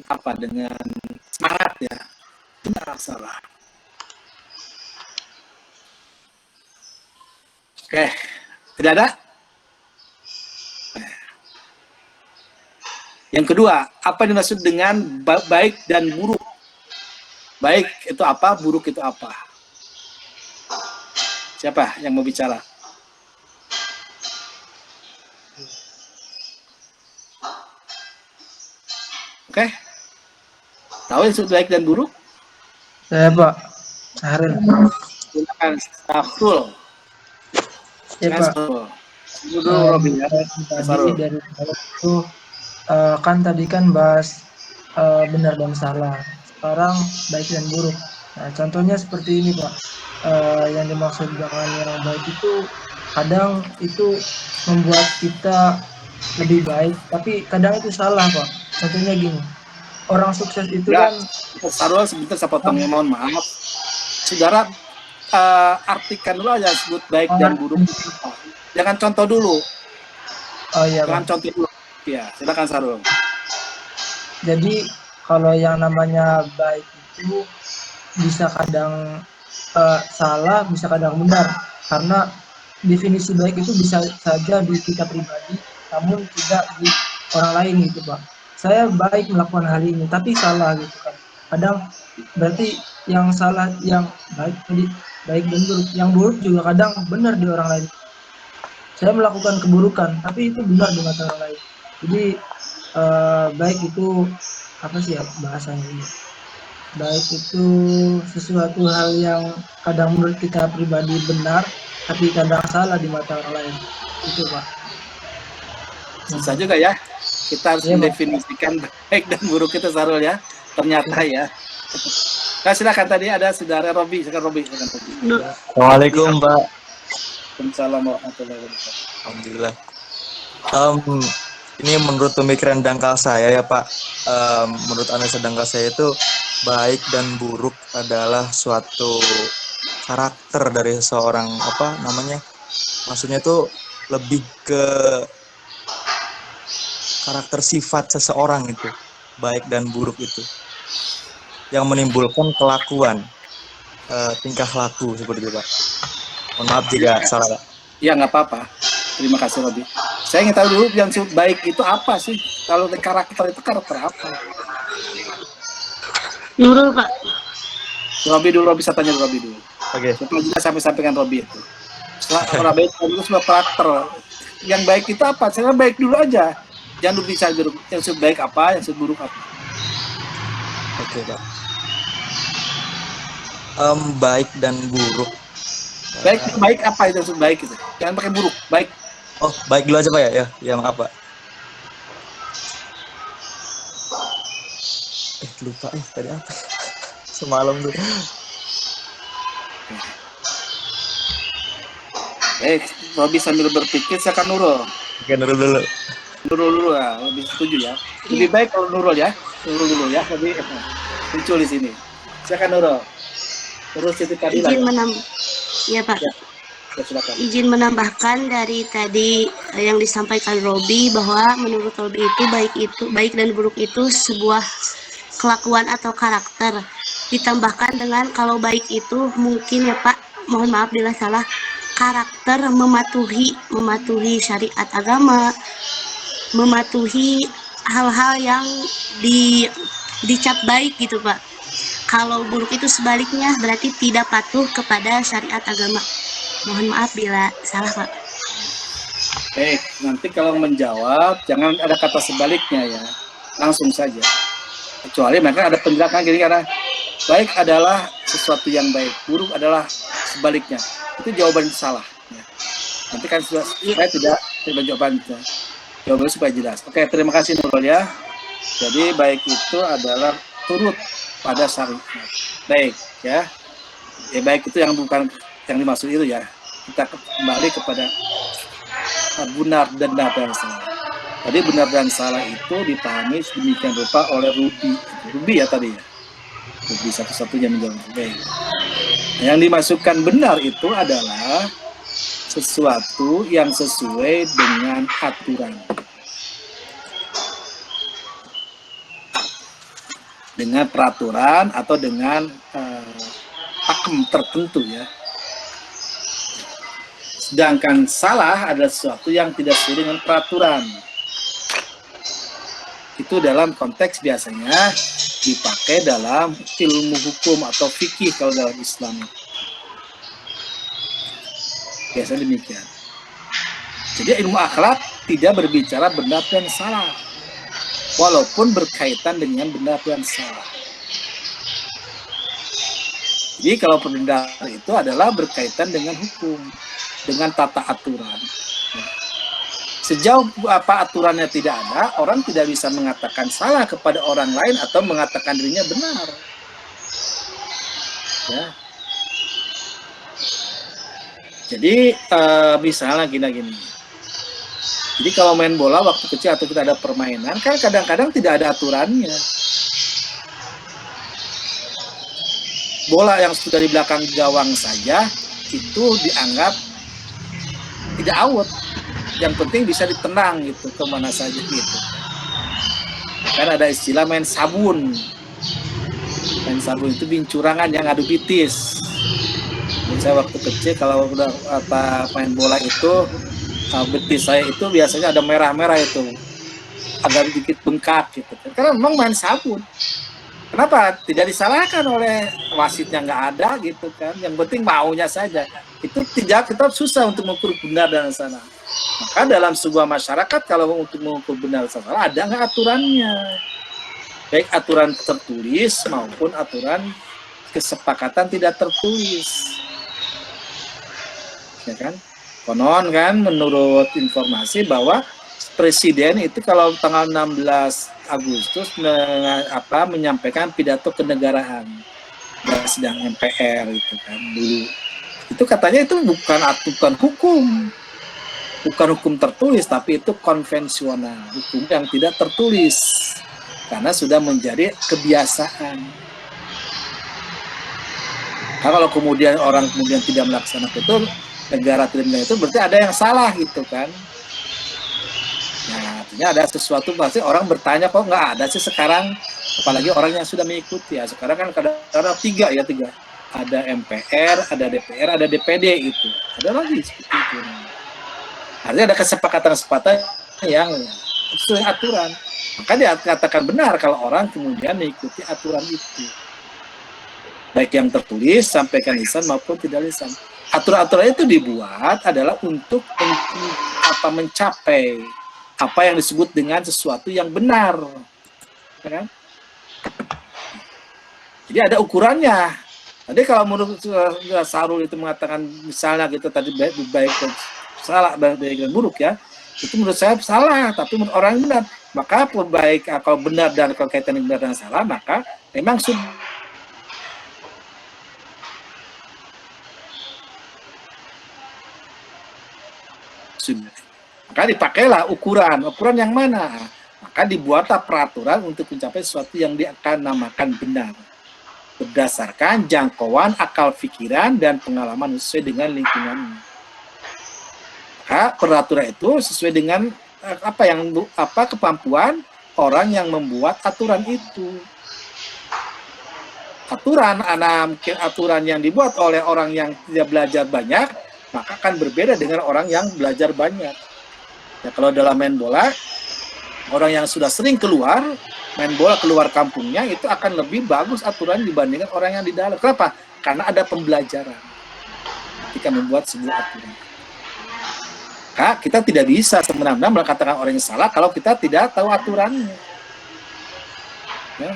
apa? Dengan semangat ya. Benar salah. Oke, tidak ada? Yang kedua, apa yang dimaksud dengan baik dan buruk? Baik itu apa, buruk itu apa? Siapa yang mau bicara? Oke. Tahu yang disebut baik dan buruk? Saya Pak, Sahrul. Silakan Safrul. Ya Pak, Dulu Robin ya. tadi dari itu tadi kan bahas benar dan salah. Sekarang baik dan buruk. Nah, contohnya seperti ini Pak. Yang dimaksud dengan yang baik itu kadang itu membuat kita lebih baik, tapi kadang itu salah Pak. Contohnya gini, orang sukses itu Ya, kan Sarul sebentar saya potongnya, mohon maaf. Saudara artikan dulu aja sebut baik dan buruk itu apa. Jangan contoh dulu. Oh iya Jangan Pak. contoh dulu. Ya, silakan Sarul. Jadi kalau yang namanya baik itu bisa kadang salah, bisa kadang benar. Karena definisi baik itu bisa saja di kita pribadi, namun tidak di orang lain gitu Pak. Saya baik melakukan hal ini, tapi salah gitu kan. Kadang berarti yang salah, yang baik tadi baik dan buruk. Yang buruk juga kadang benar di orang lain. Saya melakukan keburukan, tapi itu benar di mata orang lain. Jadi baik itu apa sih ya bahasanya ini? Baik itu sesuatu hal yang kadang menurut kita pribadi benar, tapi kadang salah di mata orang lain. Itu Pak. Susah juga ya. Kita harus Ya, Pak. mendefinisikan baik dan buruk itu Sarul ya. Ternyata ya. Nah, silakan tadi ada saudara Robi. Silakan Robi. Assalamualaikum Pak. Waalaikumsalam warahmatullahi wabarakatuh. Alhamdulillah. Ini menurut pemikiran dangkal saya ya Pak. Menurut analisa dangkal saya itu baik dan buruk adalah suatu karakter dari seseorang, apa namanya? Maksudnya itu lebih ke karakter sifat seseorang itu, baik dan buruk itu, yang menimbulkan kelakuan, tingkah laku seperti itu Pak. Mohon maaf jika salah Pak. Ya nggak apa-apa. Terima kasih Robi. Saya ingin tahu dulu yang baik itu apa sih? Kalau karakter itu karakter apa? Nurul Pak. Robi dulu, Robi saya tanya Robi dulu. Oke. Kita sampai sampaikan Robi itu. Setelah orang baik itu sebuah karakter. Yang baik itu apa? Saya baik dulu aja. Jangan dulu bisa buruk. Yang baik apa? Yang buruk apa? Oke Pak. Baik dan buruk. Baik apa itu yang baik itu? Jangan pakai buruk. Baik. Oh, baik dulu aja Pak ya. Ya maaf Pak. Lupa tadi apa? Semalam tuh. Robi sambil berpikir, saya akan Nurul. Oke, Nurul dulu. Nurul dulu ya, lebih setuju ya. Lebih baik kalau Nurul ya. Nurul dulu ya, lebih muncul di sini. Silakan Nurul. Terus itu tadi Izin ya Pak. Ya, izin menambahkan dari tadi yang disampaikan Robi, bahwa menurut Robi itu baik dan buruk itu sebuah kelakuan atau karakter. Ditambahkan dengan kalau baik itu mungkin ya Pak, mohon maaf bila salah, karakter mematuhi syariat agama, mematuhi hal-hal yang dicap baik gitu Pak. Kalau buruk itu sebaliknya, berarti tidak patuh kepada syariat agama. Mohon maaf bila salah Pak. Nanti kalau menjawab jangan ada kata sebaliknya ya, langsung saja. Kecuali mereka ada penjelasan gini, karena baik adalah sesuatu yang baik, buruk adalah sebaliknya. Itu jawaban salah. Ya. Nanti kan saya tidak jawabannya. Jawabannya supaya jelas. Oke, terima kasih Nurul ya. Jadi baik itu adalah turut pada syariat. Baik ya. Baik itu yang bukan yang dimaksud itu ya. Kita kembali kepada benar dan salah. Tadi benar dan salah itu dipahami sedemikian rupa oleh Ruby ya tadi ya. Ruby satu-satunya menjawab. Baik. Yang dimasukkan benar itu adalah sesuatu yang sesuai dengan aturan. dengan peraturan atau dengan pakem tertentu ya. Sedangkan salah adalah sesuatu yang tidak sesuai dengan peraturan. Itu dalam konteks biasanya dipakai dalam ilmu hukum atau fikih kalau dalam Islam. Biasanya demikian. Jadi ilmu akhlak tidak berbicara benar dan salah, walaupun berkaitan dengan benar dan salah. Jadi kalau benar itu adalah berkaitan dengan hukum, dengan tata aturan. Sejauh apa aturannya tidak ada, orang tidak bisa mengatakan salah kepada orang lain atau mengatakan dirinya benar. Ya. Jadi misalnya gini. Jadi kalau main bola waktu kecil atau kita ada permainan, kan kadang-kadang tidak ada aturannya. Bola yang sudah di belakang gawang saja itu dianggap tidak out. Yang penting bisa ditendang gitu kemana saja gitu. Kan ada istilah main sabun. Main sabun itu bincurangan yang adu bitis. Dan saya waktu kecil kalau udah main bola itu betis saya itu biasanya ada merah-merah itu, agak sedikit bengkak gitu. Karena memang main sabun. Kenapa tidak disalahkan oleh wasitnya, nggak ada gitu kan? Yang penting maunya saja. Itu tidak, kita susah untuk mengukur benar dan salah. Maka dalam sebuah masyarakat kalau untuk mengukur benar dan salah ada nggak aturannya? Baik aturan tertulis maupun aturan kesepakatan tidak tertulis. Ya kan? Konon kan menurut informasi bahwa Presiden itu kalau tanggal 16 Agustus menyampaikan pidato kenegaraan dan sidang MPR itu kan dulu. Itu katanya itu bukan hukum tertulis, tapi itu konvensional, hukum yang tidak tertulis karena sudah menjadi kebiasaan. Nah, kalau kemudian orang tidak melaksanakan itu, negara tidak melaksanakan itu berarti ada yang salah gitu kan. Nah, artinya ada sesuatu, pasti orang bertanya kok nggak ada sih sekarang, apalagi orang yang sudah mengikuti ya. Sekarang kan kadang-kadang tiga. Ada MPR, ada DPR, ada DPD itu. Ada lagi seperti itu. Artinya ada kesepakatan yang sesuai aturan. Maka dikatakan benar kalau orang kemudian mengikuti aturan itu. Baik yang tertulis, sampaikan lisan maupun tidak lisan. Aturan-aturan itu dibuat adalah untuk mencapai apa yang disebut dengan sesuatu yang benar, kan? Jadi ada ukurannya. Tadi kalau menurut Sarul itu mengatakan misalnya gitu tadi baik dan salah, baik dan buruk ya, itu menurut saya salah, tapi menurut orang benar. Maka baik kalau benar dan kalau kaitan benar dan salah, maka memang maka dipakailah ukuran yang mana, maka dibuatlah peraturan untuk mencapai sesuatu yang akan namakan benar berdasarkan jangkauan akal pikiran dan pengalaman sesuai dengan lingkungannya. Maka peraturan itu sesuai dengan kemampuan orang yang membuat aturan itu. Aturan yang dibuat oleh orang yang tidak belajar banyak maka akan berbeda dengan orang yang belajar banyak. Ya, kalau dalam main bola, orang yang sudah sering main bola keluar kampungnya itu akan lebih bagus aturan dibandingkan orang yang di dalam. Kenapa? Karena ada pembelajaran ketika membuat sebuah aturan. Kita tidak bisa semena-mena mengatakan orang yang salah kalau kita tidak tahu aturannya. Ya.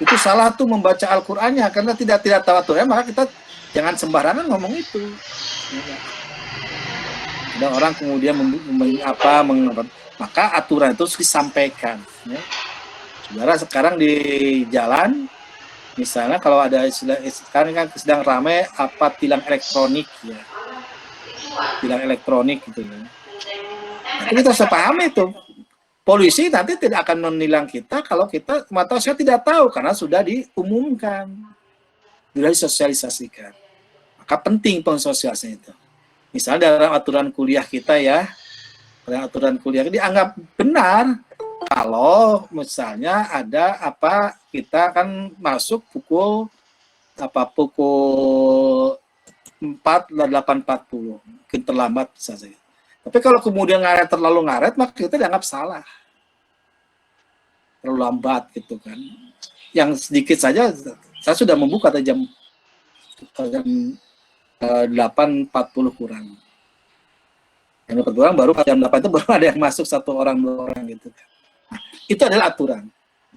Itu salah tuh membaca Al-Qur'annya karena tidak tahu aturannya, maka kita jangan sembarangan ngomong itu. Ya. Dan orang kemudian maka aturan itu harus disampaikan. Ya. Saudara sekarang di jalan, misalnya kalau ada sekarang kan sedang ramai tilang elektronik ya, tilang elektronik gitu ya. Nah, kita harus pahami itu. Polisi nanti tidak akan menilang kita kalau kita saya tidak tahu karena sudah diumumkan, sudah disosialisasikan. Maka penting pensosialisasi itu. Misalnya dalam aturan kuliah kita ya, dalam aturan kuliah dianggap benar Kalau misalnya ada apa, kita kan masuk pukul 8.40, mungkin terlambat saja. Tapi kalau kemudian ngaret, terlalu ngaret, maka kita dianggap salah, terlalu lambat gitu kan. Yang sedikit saja, saya sudah membuka jam 8.40 kurang. Yang kurang baru jam 8 itu baru ada yang masuk 1 orang 2 orang gitu kan. Nah, itu adalah aturan.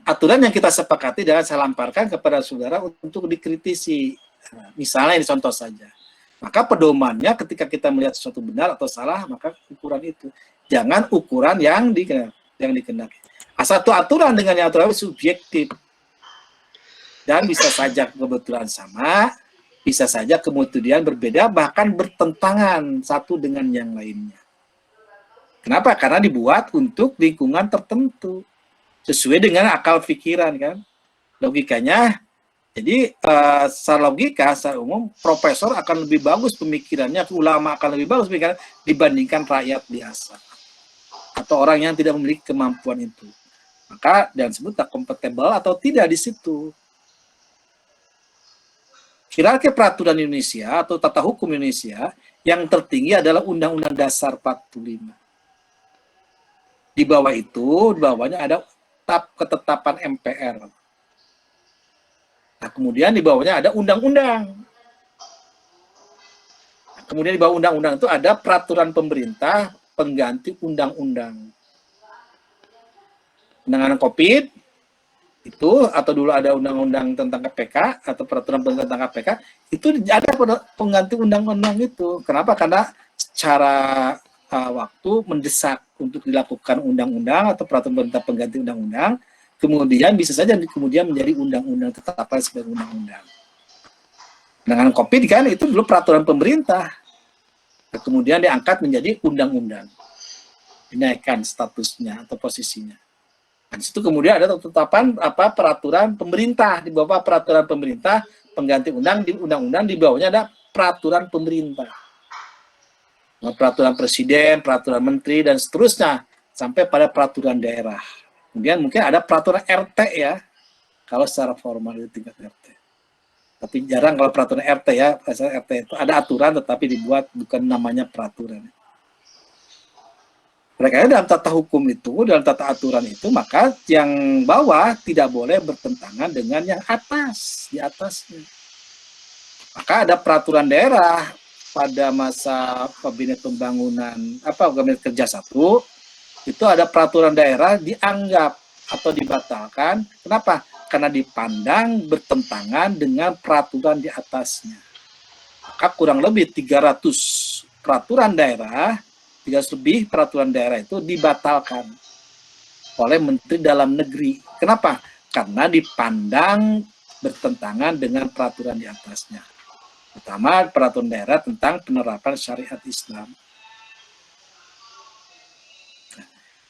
Aturan yang kita sepakati dan saya lamparkan kepada saudara untuk dikritisi. Nah, misalnya ini contoh saja. Maka pedomannya ketika kita melihat sesuatu benar atau salah, maka ukuran itu. Jangan ukuran yang dikehendaki. Satu aturan dengan yang aturan subjektif. Dan bisa saja kebetulan sama, bisa saja kemudian berbeda, bahkan bertentangan satu dengan yang lainnya. Kenapa? Karena dibuat untuk lingkungan tertentu. Sesuai dengan akal pikiran kan. Logikanya, jadi secara logika, secara umum, profesor akan lebih bagus pemikirannya, ulama akan lebih bagus pemikirannya dibandingkan rakyat biasa. Atau orang yang tidak memiliki kemampuan itu. Maka dan disebut tak kompatibel atau tidak di situ. Hierarki peraturan Indonesia atau tata hukum Indonesia yang tertinggi adalah Undang-Undang Dasar 45. Di bawah itu, di bawahnya ada ketetapan MPR. Nah, kemudian di bawahnya ada undang-undang. Nah, kemudian di bawah undang-undang itu ada peraturan pemerintah pengganti undang-undang. Penanganan COVID itu, atau dulu ada undang-undang tentang KPK atau peraturan tentang KPK, itu ada pengganti undang-undang itu. Kenapa? Karena secara waktu mendesak untuk dilakukan undang-undang atau peraturan pemerintah pengganti undang-undang, kemudian bisa saja kemudian menjadi undang-undang, tetapkan sebagai undang-undang. Dengan COVID kan itu dulu peraturan pemerintah, kemudian diangkat menjadi undang-undang, dinaikkan statusnya atau posisinya. Di situ kemudian ada ketetapan peraturan pemerintah, di bawah peraturan pemerintah pengganti undang-undang, di bawahnya ada peraturan pemerintah. Peraturan presiden, peraturan menteri, dan seterusnya, sampai pada peraturan daerah. Kemudian mungkin ada peraturan RT ya, kalau secara formal itu tingkat RT. Tapi jarang kalau peraturan RT ya, RT itu ada aturan tetapi dibuat bukan namanya peraturan. Mereka dalam tata hukum itu, dalam tata aturan itu, maka yang bawah tidak boleh bertentangan dengan yang atas, di atasnya. Maka ada peraturan daerah pada masa Kabinet Pembangunan, Kabinet Kerja 1, itu ada peraturan daerah dianggap atau dibatalkan. Kenapa? Karena dipandang bertentangan dengan peraturan di atasnya. Maka kurang lebih 300 peraturan daerah, 300 lebih peraturan daerah itu dibatalkan oleh Menteri Dalam Negeri. Kenapa? Karena dipandang bertentangan dengan peraturan di atasnya. Pertama, peraturan daerah tentang penerapan syariat Islam.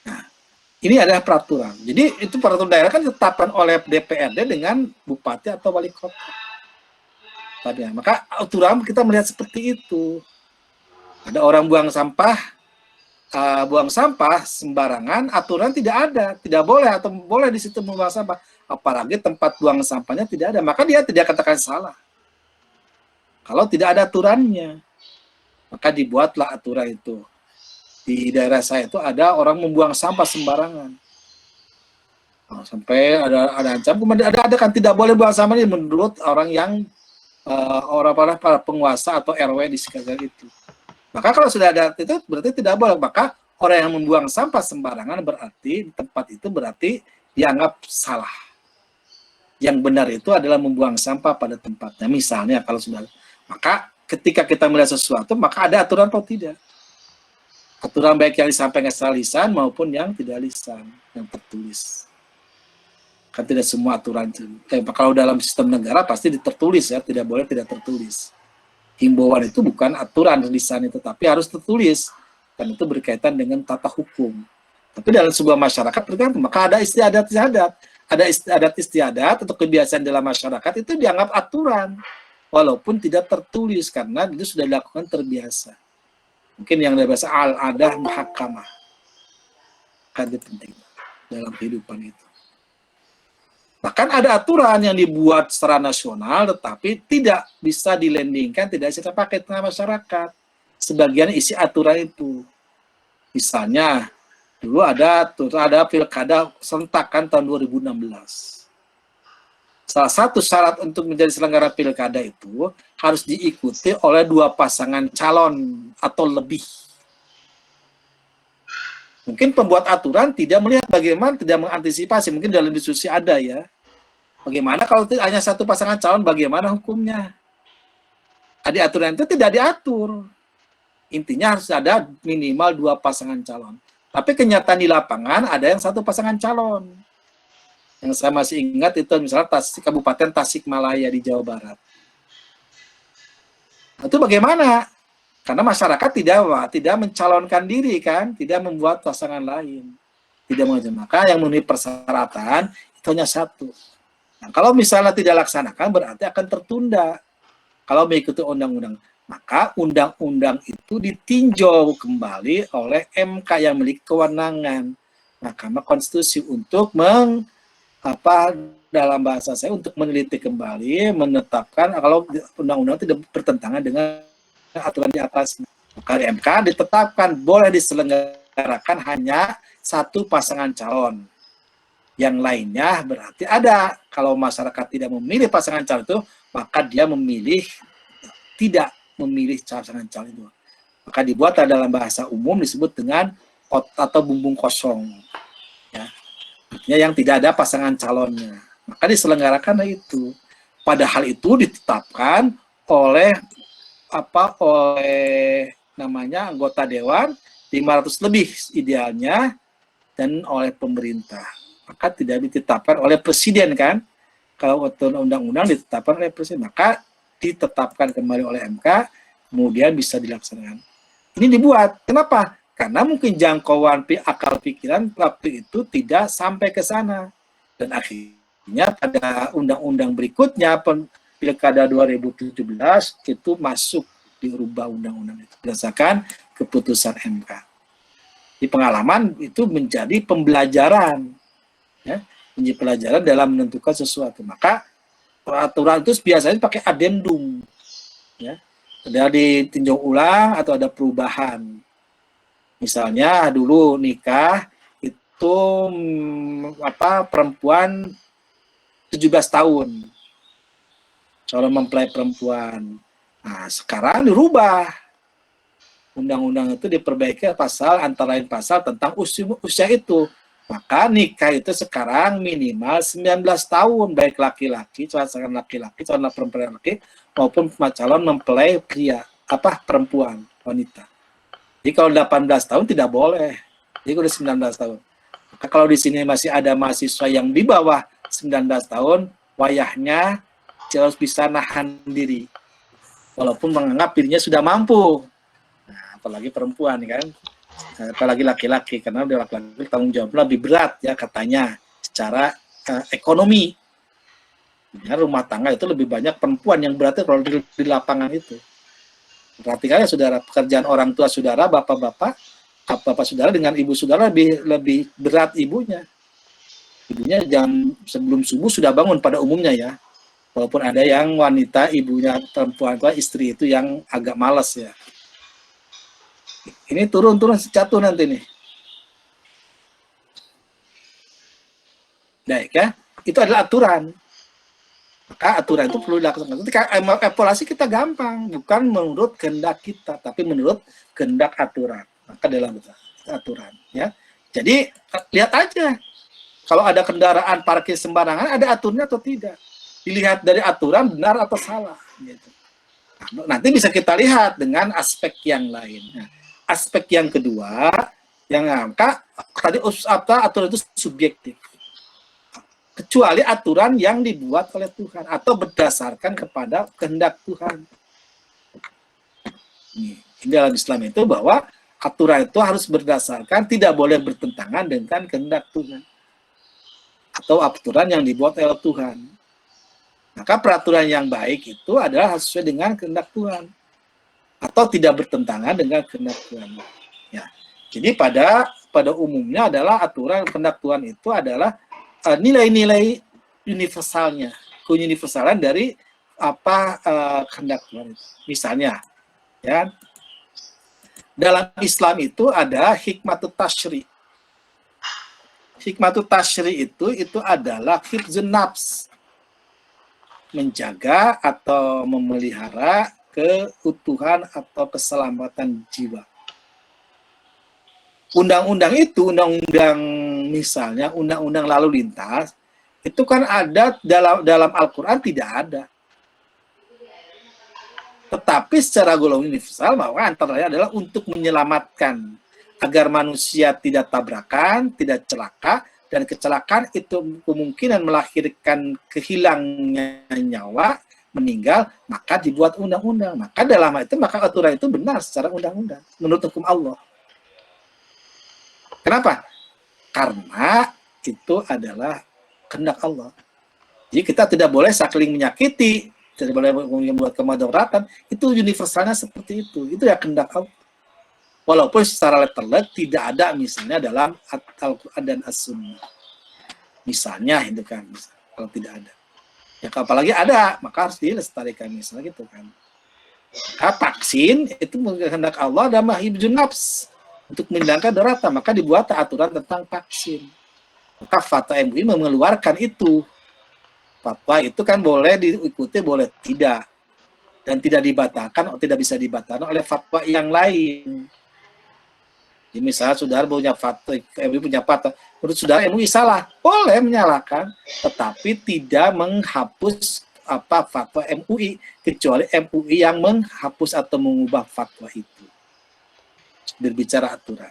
Nah, ini adalah peraturan. Jadi itu peraturan daerah kan ditetapkan oleh DPRD dengan bupati atau wali kota. Tadi, maka aturan kita melihat seperti itu. Ada orang buang sampah sembarangan, aturan tidak ada, tidak boleh atau boleh di situ membuang sampah. Apalagi tempat buang sampahnya tidak ada, maka dia tidak katakan salah. Kalau tidak ada aturannya, maka dibuatlah aturan itu. Di daerah saya itu ada orang membuang sampah sembarangan. Sampai ada ancam, kemudian ada kan tidak boleh buang sampah ini menurut orang yang para penguasa atau RW di sekitar itu. Maka kalau sudah ada itu berarti tidak boleh. Maka orang yang membuang sampah sembarangan berarti di tempat itu berarti dianggap salah. Yang benar itu adalah membuang sampah pada tempatnya. Misalnya kalau sudah, maka ketika kita melihat sesuatu, maka ada aturan atau tidak. Aturan baik yang disampaikan secara lisan maupun yang tidak lisan, yang tertulis. Kan tidak semua aturan. Kalau dalam sistem negara pasti tertulis ya, tidak boleh tidak tertulis. Himbauan itu bukan aturan lisan itu, tapi harus tertulis. Dan itu berkaitan dengan tata hukum. Tapi dalam sebuah masyarakat tergantung, maka ada istiadat-istiadat. Ada adat istiadat atau kebiasaan dalam masyarakat itu dianggap aturan. Walaupun tidak tertulis, karena itu sudah dilakukan terbiasa. Mungkin yang dari bahasa al-adah muhakkamah. Kan itu penting. dalam kehidupan itu. Bahkan ada aturan yang dibuat secara nasional tetapi tidak bisa dilandingkan, tidak bisa dipakai tengah masyarakat. Sebagian isi aturan itu. Misalnya, dulu ada pilkada serentak kan tahun 2016. Salah satu syarat untuk menjadi selenggara pilkada itu harus diikuti oleh 2 pasangan calon atau lebih. Mungkin pembuat aturan tidak melihat bagaimana, tidak mengantisipasi, mungkin dalam diskusi ada ya. Bagaimana kalau hanya 1 pasangan calon, bagaimana hukumnya? Di aturan itu tidak diatur. Intinya harus ada minimal 2 pasangan calon. Tapi kenyataan di lapangan ada yang 1 pasangan calon. Yang saya masih ingat itu misalnya Kabupaten Tasikmalaya di Jawa Barat. Itu bagaimana? Karena masyarakat tidak mencalonkan diri kan, tidak membuat pasangan lain, tidak mengajukan. Maka yang memenuhi persyaratan itu hanya 1. Nah, kalau misalnya tidak laksanakan berarti akan tertunda. Kalau mengikuti undang-undang, maka undang-undang itu ditinjau kembali oleh MK yang memiliki kewenangan Mahkamah Konstitusi untuk dalam bahasa saya untuk meneliti kembali, menetapkan kalau undang-undang tidak bertentangan dengan aturan di atasnya. Maka di MK ditetapkan boleh diselenggarakan hanya 1 pasangan calon. Yang lainnya berarti ada. Kalau masyarakat tidak memilih pasangan calon itu, maka dia tidak memilih pasangan calon itu. Maka dibuat dalam bahasa umum disebut dengan atau bumbung kosong. Ya. Artinya yang tidak ada pasangan calonnya. Maka diselenggarakan itu. Padahal itu ditetapkan oleh anggota dewan 500 lebih idealnya dan oleh pemerintah. Maka tidak ditetapkan oleh presiden kan. Kalau undang-undang ditetapkan oleh presiden, maka ditetapkan kembali oleh MK, kemudian bisa dilaksanakan. Ini dibuat. Kenapa? Karena mungkin jangkauan akal pikiran waktu itu tidak sampai ke sana. Dan akhirnya pada undang-undang berikutnya, Pilkada 2017, itu masuk dirubah undang-undang itu berdasarkan keputusan MK. Di pengalaman itu menjadi pembelajaran. Ya, menjadi pelajaran dalam menentukan sesuatu. Maka peraturan itu biasanya pakai adendum, ya, ada ditinjau ulang atau ada perubahan. Misalnya dulu nikah itu perempuan 17 tahun, calon mempelai perempuan. Nah, sekarang dirubah undang-undang itu, diperbaiki antara lain pasal tentang usia itu. Maka nikah itu sekarang minimal 19 tahun, baik laki-laki, calon laki-laki, calon perempuan laki, maupun calon mempelai perempuan, wanita. Jadi kalau 18 tahun tidak boleh. Jadi udah 19 tahun. Maka kalau di sini masih ada mahasiswa yang di bawah 19 tahun, wayahnya harus bisa nahan diri. Walaupun menganggap dirinya sudah mampu. Nah, apalagi perempuan kan. Apalagi laki-laki, karena laki-laki tanggung jawab lebih berat ya katanya secara ekonomi. Ya, rumah tangga itu lebih banyak perempuan yang berarti kalau di lapangan itu. Perhatikan ya saudara, pekerjaan orang tua saudara, bapak saudara dengan ibu saudara lebih berat ibunya. Ibunya jam sebelum subuh sudah bangun pada umumnya ya. Walaupun ada yang wanita, ibunya perempuan tua, istri itu yang agak malas ya. Ini turun jatuh nanti nih. Baik ya, itu adalah aturan. Maka aturan itu perlu dilaksanakan. Ketika evaluasi kita gampang, bukan menurut kehendak kita, tapi menurut kehendak aturan. Maka dalam aturan ya. Jadi lihat aja. Kalau ada kendaraan parkir sembarangan, ada aturannya atau tidak. Dilihat dari aturan benar atau salah. Gitu. Nah, nanti bisa kita lihat dengan aspek yang lain. Nah, aspek yang kedua, yang angka tadi aturan itu subjektif. Kecuali aturan yang dibuat oleh Tuhan atau berdasarkan kepada kehendak Tuhan. Ini dalam Islam itu bahwa aturan itu harus berdasarkan, tidak boleh bertentangan dengan kehendak Tuhan atau aturan yang dibuat oleh Tuhan. Maka peraturan yang baik itu adalah sesuai dengan kehendak Tuhan atau tidak bertentangan dengan kehendak Tuhan. Ya. Jadi pada pada umumnya adalah aturan kehendak Tuhan itu adalah nilai-nilai universalnya, keuniversalan dari apa kehendak Tuhan itu. Misalnya, ya, dalam Islam itu ada hikmatut tasyri. Hikmatut tasyri itu adalah hifdzun nafs, menjaga atau memelihara keutuhan atau keselamatan jiwa. Undang-undang itu, undang-undang misalnya undang-undang lalu lintas, itu kan ada dalam Al-Quran tidak ada. Tetapi secara golongan universal bahwa antaranya adalah untuk menyelamatkan agar manusia tidak tabrakan, tidak celaka, dan kecelakaan itu kemungkinan melahirkan kehilangnya nyawa, meninggal, maka dibuat undang-undang. Maka dalam hal itu, maka aturan itu benar secara undang-undang menurut hukum Allah. Kenapa? Karena itu adalah kehendak Allah. Jadi kita tidak boleh saling menyakiti, tidak boleh membuat kemadaratan. Itu universalnya seperti itu. Itu ya kehendak Allah. Walaupun secara letterlek tidak ada misalnya dalam Al-Quran dan As-Sunnah. Misalnya itu kan, kalau tidak ada. Ya apalagi ada, maka harus dilestarikan misalnya gitu kan. Maka vaksin itu kehendak Allah dan hifdzun nafs. Untuk menghilangkan daratan, maka dibuat aturan tentang vaksin. Maka fatwa MUI mengeluarkan itu. Fatwa itu kan boleh diikuti, boleh tidak. Dan tidak dibatalkan, atau tidak bisa dibatalkan oleh fatwa yang lain. Jadi misalnya saudara punya fatwa, MUI punya fatwa, menurut saudara MUI salah, boleh menyalahkan, tetapi tidak menghapus fatwa MUI, kecuali MUI yang menghapus atau mengubah fatwa itu. Berbicara aturan,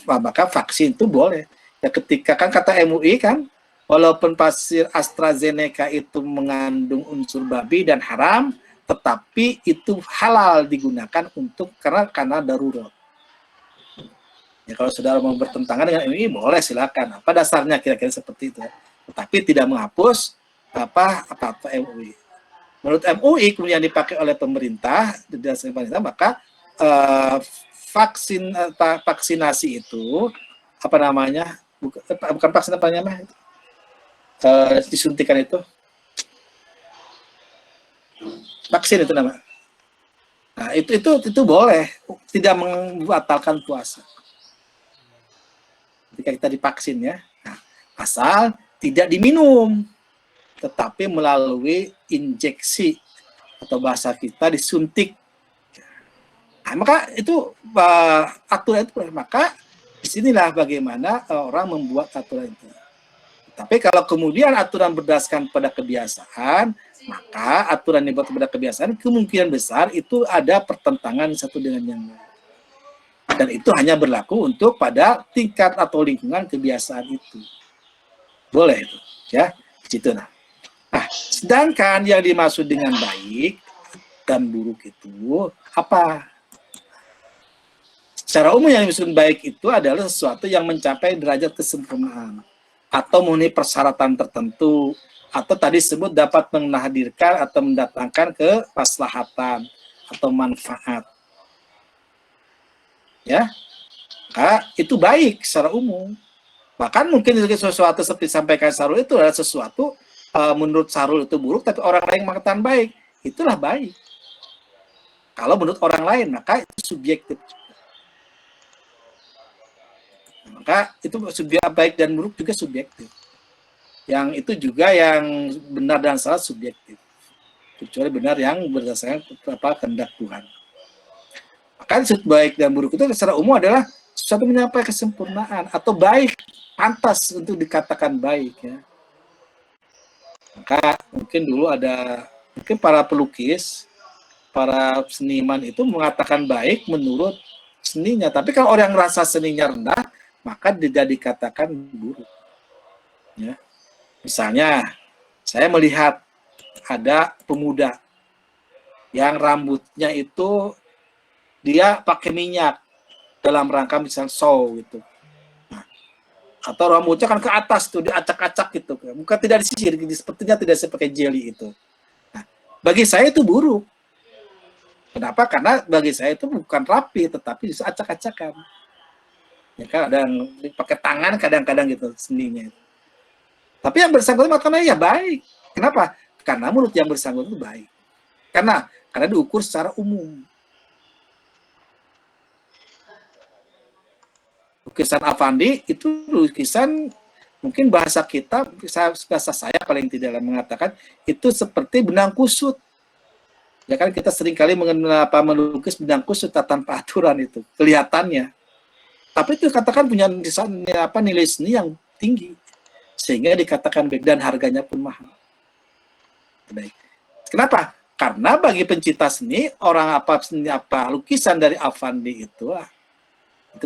maka vaksin itu boleh. Ya ketika kan kata MUI kan, walaupun vaksin AstraZeneca itu mengandung unsur babi dan haram, tetapi itu halal digunakan untuk karena darurat. Ya kalau saudara mau bertentangan dengan MUI boleh silakan. Apa dasarnya kira-kira seperti itu. Tetapi tidak menghapus apa MUI. Menurut MUI kemudian dipakai oleh pemerintah, didasarkan pemerintah, maka vaksinasi itu apa namanya, bukan vaksin apa namanya, disuntikan itu vaksin itu nama. Nah itu boleh, tidak membatalkan puasa ketika kita divaksin ya. Nah, asal tidak diminum, tetapi melalui injeksi atau bahasa kita disuntik. Nah, maka itu aturan itu, maka disinilah bagaimana orang membuat aturan itu. Tapi kalau kemudian aturan berdasarkan pada kebiasaan, maka aturan yang dibuat pada kebiasaan kemungkinan besar itu ada pertentangan satu dengan yang lain. Dan itu hanya berlaku untuk pada tingkat atau lingkungan kebiasaan itu. Boleh itu, ya, di situ nah. Nah, sedangkan yang dimaksud dengan baik dan buruk itu apa? Secara umum yang dimaksud baik itu adalah sesuatu yang mencapai derajat kesempurnaan atau memenuhi persyaratan tertentu, atau tadi disebut dapat menghadirkan atau mendatangkan kemaslahatan atau manfaat. Ya, maka itu baik secara umum. Bahkan mungkin sesuatu seperti sampaikan Sarul itu adalah sesuatu menurut Sarul itu buruk, tapi orang lain mengatakan baik, itulah baik. Kalau menurut orang lain, maka itu subjektif. Maka itu subjektif, baik dan buruk juga subjektif. Yang itu juga yang benar dan salah subjektif. Kecuali benar yang berdasarkan kehendak Tuhan. Maka baik dan buruk itu secara umum adalah sesuatu mencapai kesempurnaan atau baik, pantas untuk dikatakan baik ya. Maka mungkin dulu mungkin para pelukis, para seniman itu mengatakan baik menurut seninya. Tapi kalau orang rasa seninya rendah, maka tidak dikatakan buruk. Ya. Misalnya, saya melihat ada pemuda yang rambutnya itu dia pakai minyak dalam rangka misalnya show gitu. Nah, atau rambutnya kan ke atas tuh, diacak-acak gitu. Bukan tidak disisir, sepertinya tidak seperti jelly itu. Nah, bagi saya itu buruk. Kenapa? Karena bagi saya itu bukan rapi, tetapi justru acak-acakan. Ya kan ada yang pakai tangan kadang-kadang gitu seninya. Tapi yang bersangkutan mengatakan ya baik. Kenapa? Karena menurut yang bersangkutan itu baik. Karena diukur secara umum. Lukisan Avandi itu lukisan mungkin bahasa kita, bahasa saya paling tidak mengatakan itu seperti benang kusut. Ya kan kita sering kali melukis benang kusut tanpa aturan itu kelihatannya. Tapi itu katakan punya nilai seni yang tinggi sehingga dikatakan baik dan harganya pun mahal. Baik. Kenapa? Karena bagi pencinta seni orang lukisan dari Avandi itu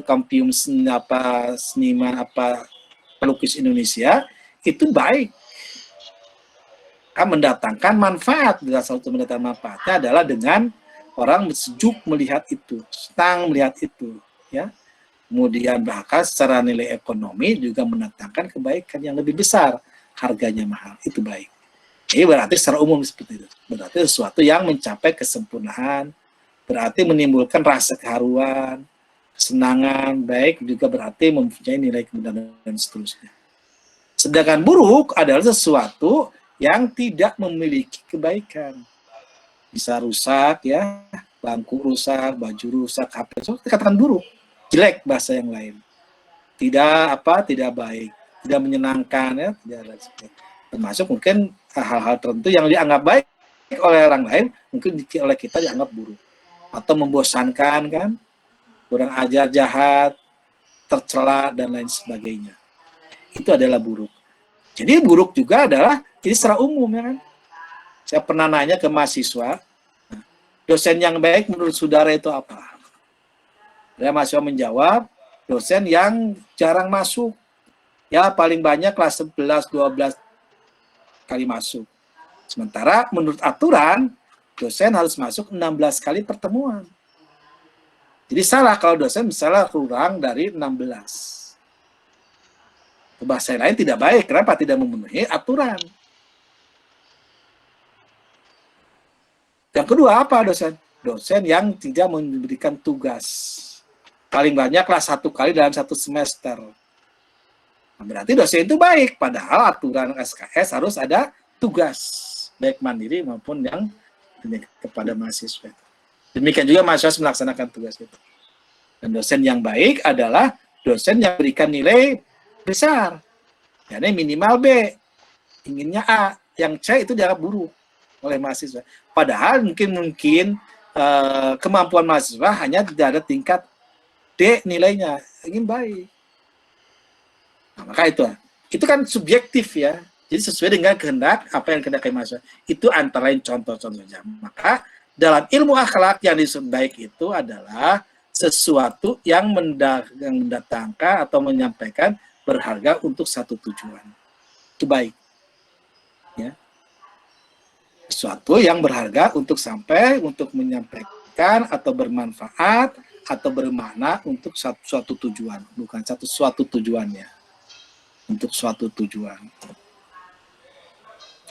kampium seniman pelukis Indonesia itu baik, kan mendatangkan manfaat. Salah satu mendatangkan manfaatnya adalah dengan orang sejuk melihat itu, senang melihat itu, ya. Kemudian bahkan secara nilai ekonomi juga mendatangkan kebaikan yang lebih besar, harganya mahal, itu baik. Jadi berarti secara umum seperti itu. Berarti sesuatu yang mencapai kesempurnaan, berarti menimbulkan rasa keharuan, kesenangan, baik juga berarti mempunyai nilai kebenaran dan seterusnya. Sedangkan buruk adalah sesuatu yang tidak memiliki kebaikan. Bisa rusak ya, bangku rusak, baju rusak, HP rusak, dikatakan buruk. Jelek bahasa yang lain. Tidak baik, tidak menyenangkan ya, tidak termasuk mungkin hal-hal tertentu yang dianggap baik oleh orang lain, mungkin oleh kita dianggap buruk atau membosankan kan, kurang ajar, jahat, tercela dan lain sebagainya. Itu adalah buruk. Jadi buruk juga adalah ini secara umum ya kan. Saya pernah nanya ke mahasiswa, dosen yang baik menurut saudara itu apa? Dia mahasiswa menjawab, dosen yang jarang masuk. Ya paling banyak kelas 11, 12 kali masuk. Sementara menurut aturan, dosen harus masuk 16 kali pertemuan. Jadi salah kalau dosen misalnya kurang dari 16. Bahasa lain tidak baik, kenapa? Tidak memenuhi aturan. Yang kedua apa dosen? Dosen yang tidak memberikan tugas. Paling banyak kelas 1 kali dalam 1 semester. Nah, berarti dosen itu baik, padahal aturan SKS harus ada tugas, baik mandiri maupun yang kepada mahasiswa. Demikian juga mahasiswa melaksanakan tugas itu. Dan dosen yang baik adalah dosen yang berikan nilai besar. Jadi minimal B, inginnya A, yang C itu dianggap buruk oleh mahasiswa. Padahal mungkin kemampuan mahasiswa hanya tidak ada tingkat D nilainya, ingin baik. Nah, maka itu kan subjektif ya. Jadi sesuai dengan kehendak apa yang kehendaki mahasiswa. Itu antara lain contoh-contoh saja. Maka dalam ilmu akhlak yang disebut baik itu adalah sesuatu yang mendatangkan atau menyampaikan berharga untuk satu tujuan. Itu baik. Ya. Sesuatu yang berharga untuk menyampaikan atau bermanfaat atau bermakna untuk suatu tujuan, bukan suatu tujuannya. Untuk suatu tujuan.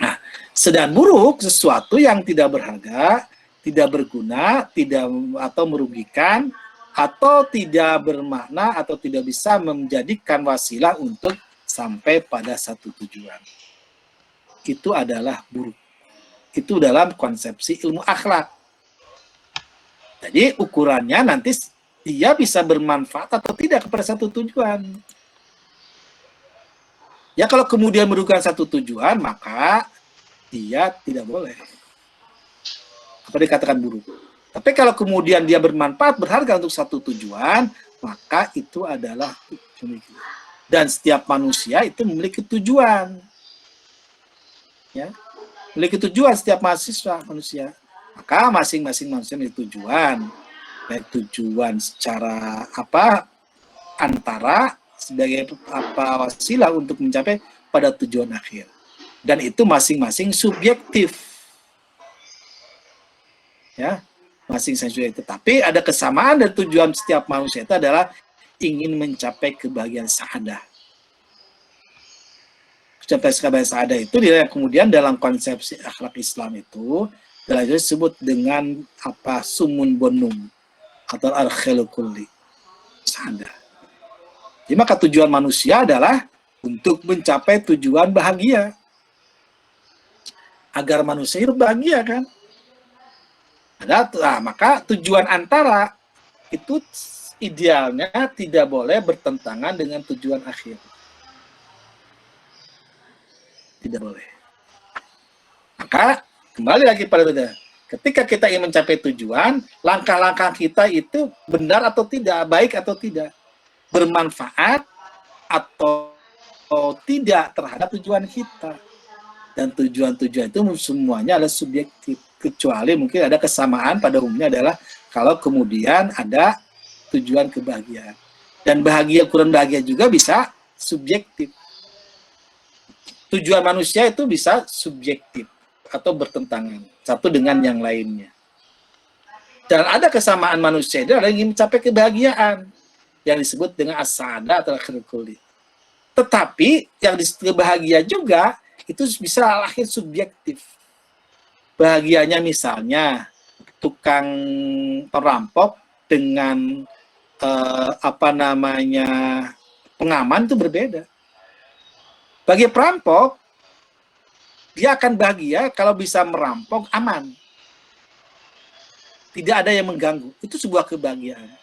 Nah, sedang buruk sesuatu yang tidak berharga, tidak berguna, atau merugikan, atau tidak bermakna, atau tidak bisa menjadikan wasilah untuk sampai pada satu tujuan. Itu adalah buruk. Itu dalam konsepsi ilmu akhlak. Jadi ukurannya nanti dia bisa bermanfaat atau tidak kepada satu tujuan. Ya kalau kemudian merugikan satu tujuan, maka dia tidak boleh. Apa dikatakan buruk. Tapi kalau kemudian dia bermanfaat, berharga untuk satu tujuan, maka itu adalah pemikiran. Dan setiap manusia itu memiliki tujuan. Ya, memiliki tujuan setiap mahasiswa manusia. Maka masing-masing manusia memiliki tujuan. Baik tujuan secara antara sebagai wasilah untuk mencapai pada tujuan akhir. Dan itu masing-masing subjektif. Ya, masing-masing subjektif. Tapi ada kesamaan dan tujuan setiap manusia itu adalah ingin mencapai kebahagiaan sa'adah. Mencapai kebahagiaan sa'adah itu dia kemudian dalam konsepsi akhlak Islam itu disebut dengan sumun bonum atau al-khairu kulli, sa'adah. Jadi maka tujuan manusia adalah untuk mencapai tujuan bahagia. Agar manusia hidup bahagia kan. Maka tujuan antara itu idealnya tidak boleh bertentangan dengan tujuan akhir. Tidak boleh. Maka kembali lagi pada itu. Ketika kita ingin mencapai tujuan, langkah-langkah kita itu benar atau tidak, baik atau tidak, bermanfaat atau tidak terhadap tujuan kita. Dan tujuan-tujuan itu semuanya adalah subjektif, kecuali mungkin ada kesamaan pada umumnya adalah kalau kemudian ada tujuan kebahagiaan. Dan bahagia kurang bahagia juga bisa subjektif. Tujuan manusia itu bisa subjektif atau bertentangan satu dengan yang lainnya. Dan ada kesamaan manusia itu adalah ingin mencapai kebahagiaan yang disebut dengan as-sa'adah atau akhirul kulli. Tetapi yang disebut bahagia juga itu bisa lahir subjektif. Bahagianya misalnya tukang perampok dengan pengaman itu berbeda. Bagi perampok, dia akan bahagia kalau bisa merampok aman. Tidak ada yang mengganggu. Itu sebuah kebahagiaan.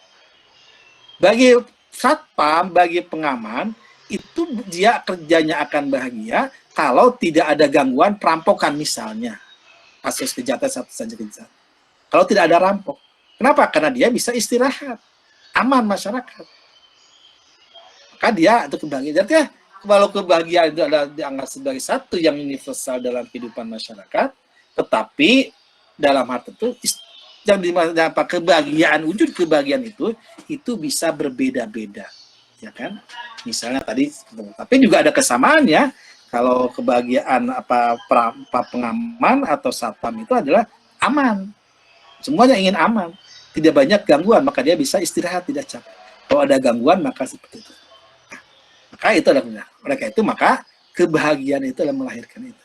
Bagi satpam, bagi pengaman, itu dia kerjanya akan bahagia kalau tidak ada gangguan perampokan misalnya. Kasus kejahatan satu saja kejahatan. Kalau tidak ada rampok. Kenapa? Karena dia bisa istirahat. Aman masyarakat. Maka dia itu kebahagiaan. Jadi kalau kebahagiaan itu adalah dianggap sebagai satu yang universal dalam kehidupan masyarakat, tetapi dalam hal itu yang dimana kebahagiaan, wujud kebahagiaan itu bisa berbeda-beda, ya kan? Misalnya tadi, tapi juga ada kesamaan ya. Kalau kebahagiaan pengaman atau satpam itu adalah aman, semuanya ingin aman, tidak banyak gangguan, maka dia bisa istirahat, tidak capek. Kalau ada gangguan maka seperti itu. Maka itu adalah mereka itu, maka kebahagiaan itu adalah melahirkan itu.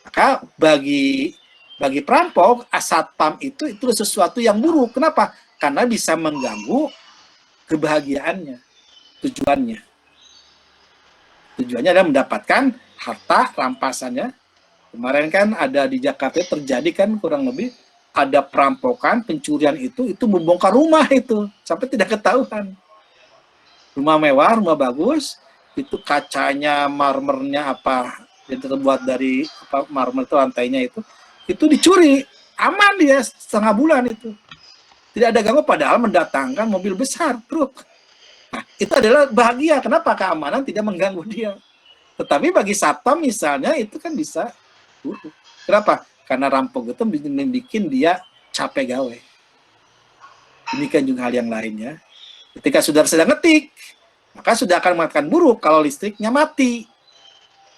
Maka bagi perampok, satpam itu sesuatu yang buruk. Kenapa? Karena bisa mengganggu kebahagiaannya, tujuannya. Tujuannya adalah mendapatkan harta rampasannya. Kemarin kan ada di Jakarta terjadi kan kurang lebih ada perampokan, pencurian itu membongkar rumah itu sampai tidak ketahuan. Rumah mewah, rumah bagus, itu kacanya, marmernya yang terbuat dari marmer itu lantainya itu dicuri, aman dia setengah bulan itu. Tidak ada ganggu padahal mendatangkan mobil besar, truk. Nah, itu adalah bahagia. Kenapa? Keamanan tidak mengganggu dia. Tetapi bagi satpam misalnya itu kan bisa buruk. Kenapa? Karena rampok itu membuat dia capek gawe. Demikian juga hal yang lainnya. Ketika saudara sedang ngetik, maka sudah akan mengatakan buruk kalau listriknya mati.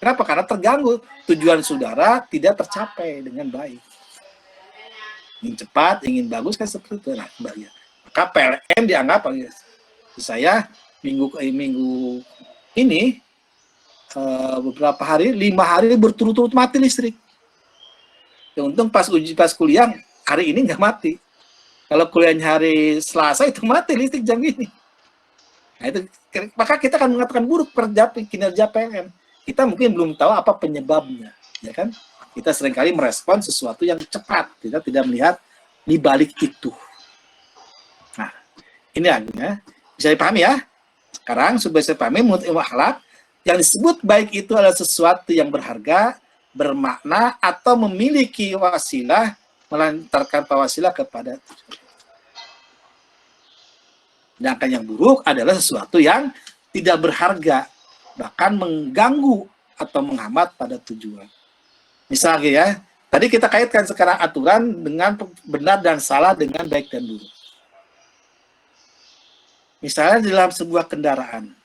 Kenapa? Karena terganggu. Tujuan saudara tidak tercapai dengan baik. Ingin cepat, ingin bagus kan seperti itu. Nah, maka PLN dianggap, saya minggu ini beberapa hari, 5 hari berturut-turut mati listrik. Ya, untung pas kuliah hari ini nggak mati. Kalau kuliahnya hari Selasa itu mati listrik jam ini. Nah, itu, maka kita akan mengatakan buruk kinerja PLN. Kita mungkin belum tahu apa penyebabnya, ya kan? Kita seringkali merespon sesuatu yang cepat, kita tidak melihat di balik itu. Nah, ini argumennya bisa dipahami ya. Sekarang supaya saya pahami, menurut ilmu akhlak, yang disebut baik itu adalah sesuatu yang berharga, bermakna, atau memiliki wasilah, melantarkan wasilah kepada tujuan. Sedangkan yang buruk adalah sesuatu yang tidak berharga, bahkan mengganggu atau menghambat pada tujuan. Misalnya ya, tadi kita kaitkan sekarang aturan dengan benar dan salah dengan baik dan buruk. Misalnya dalam sebuah kendaraan,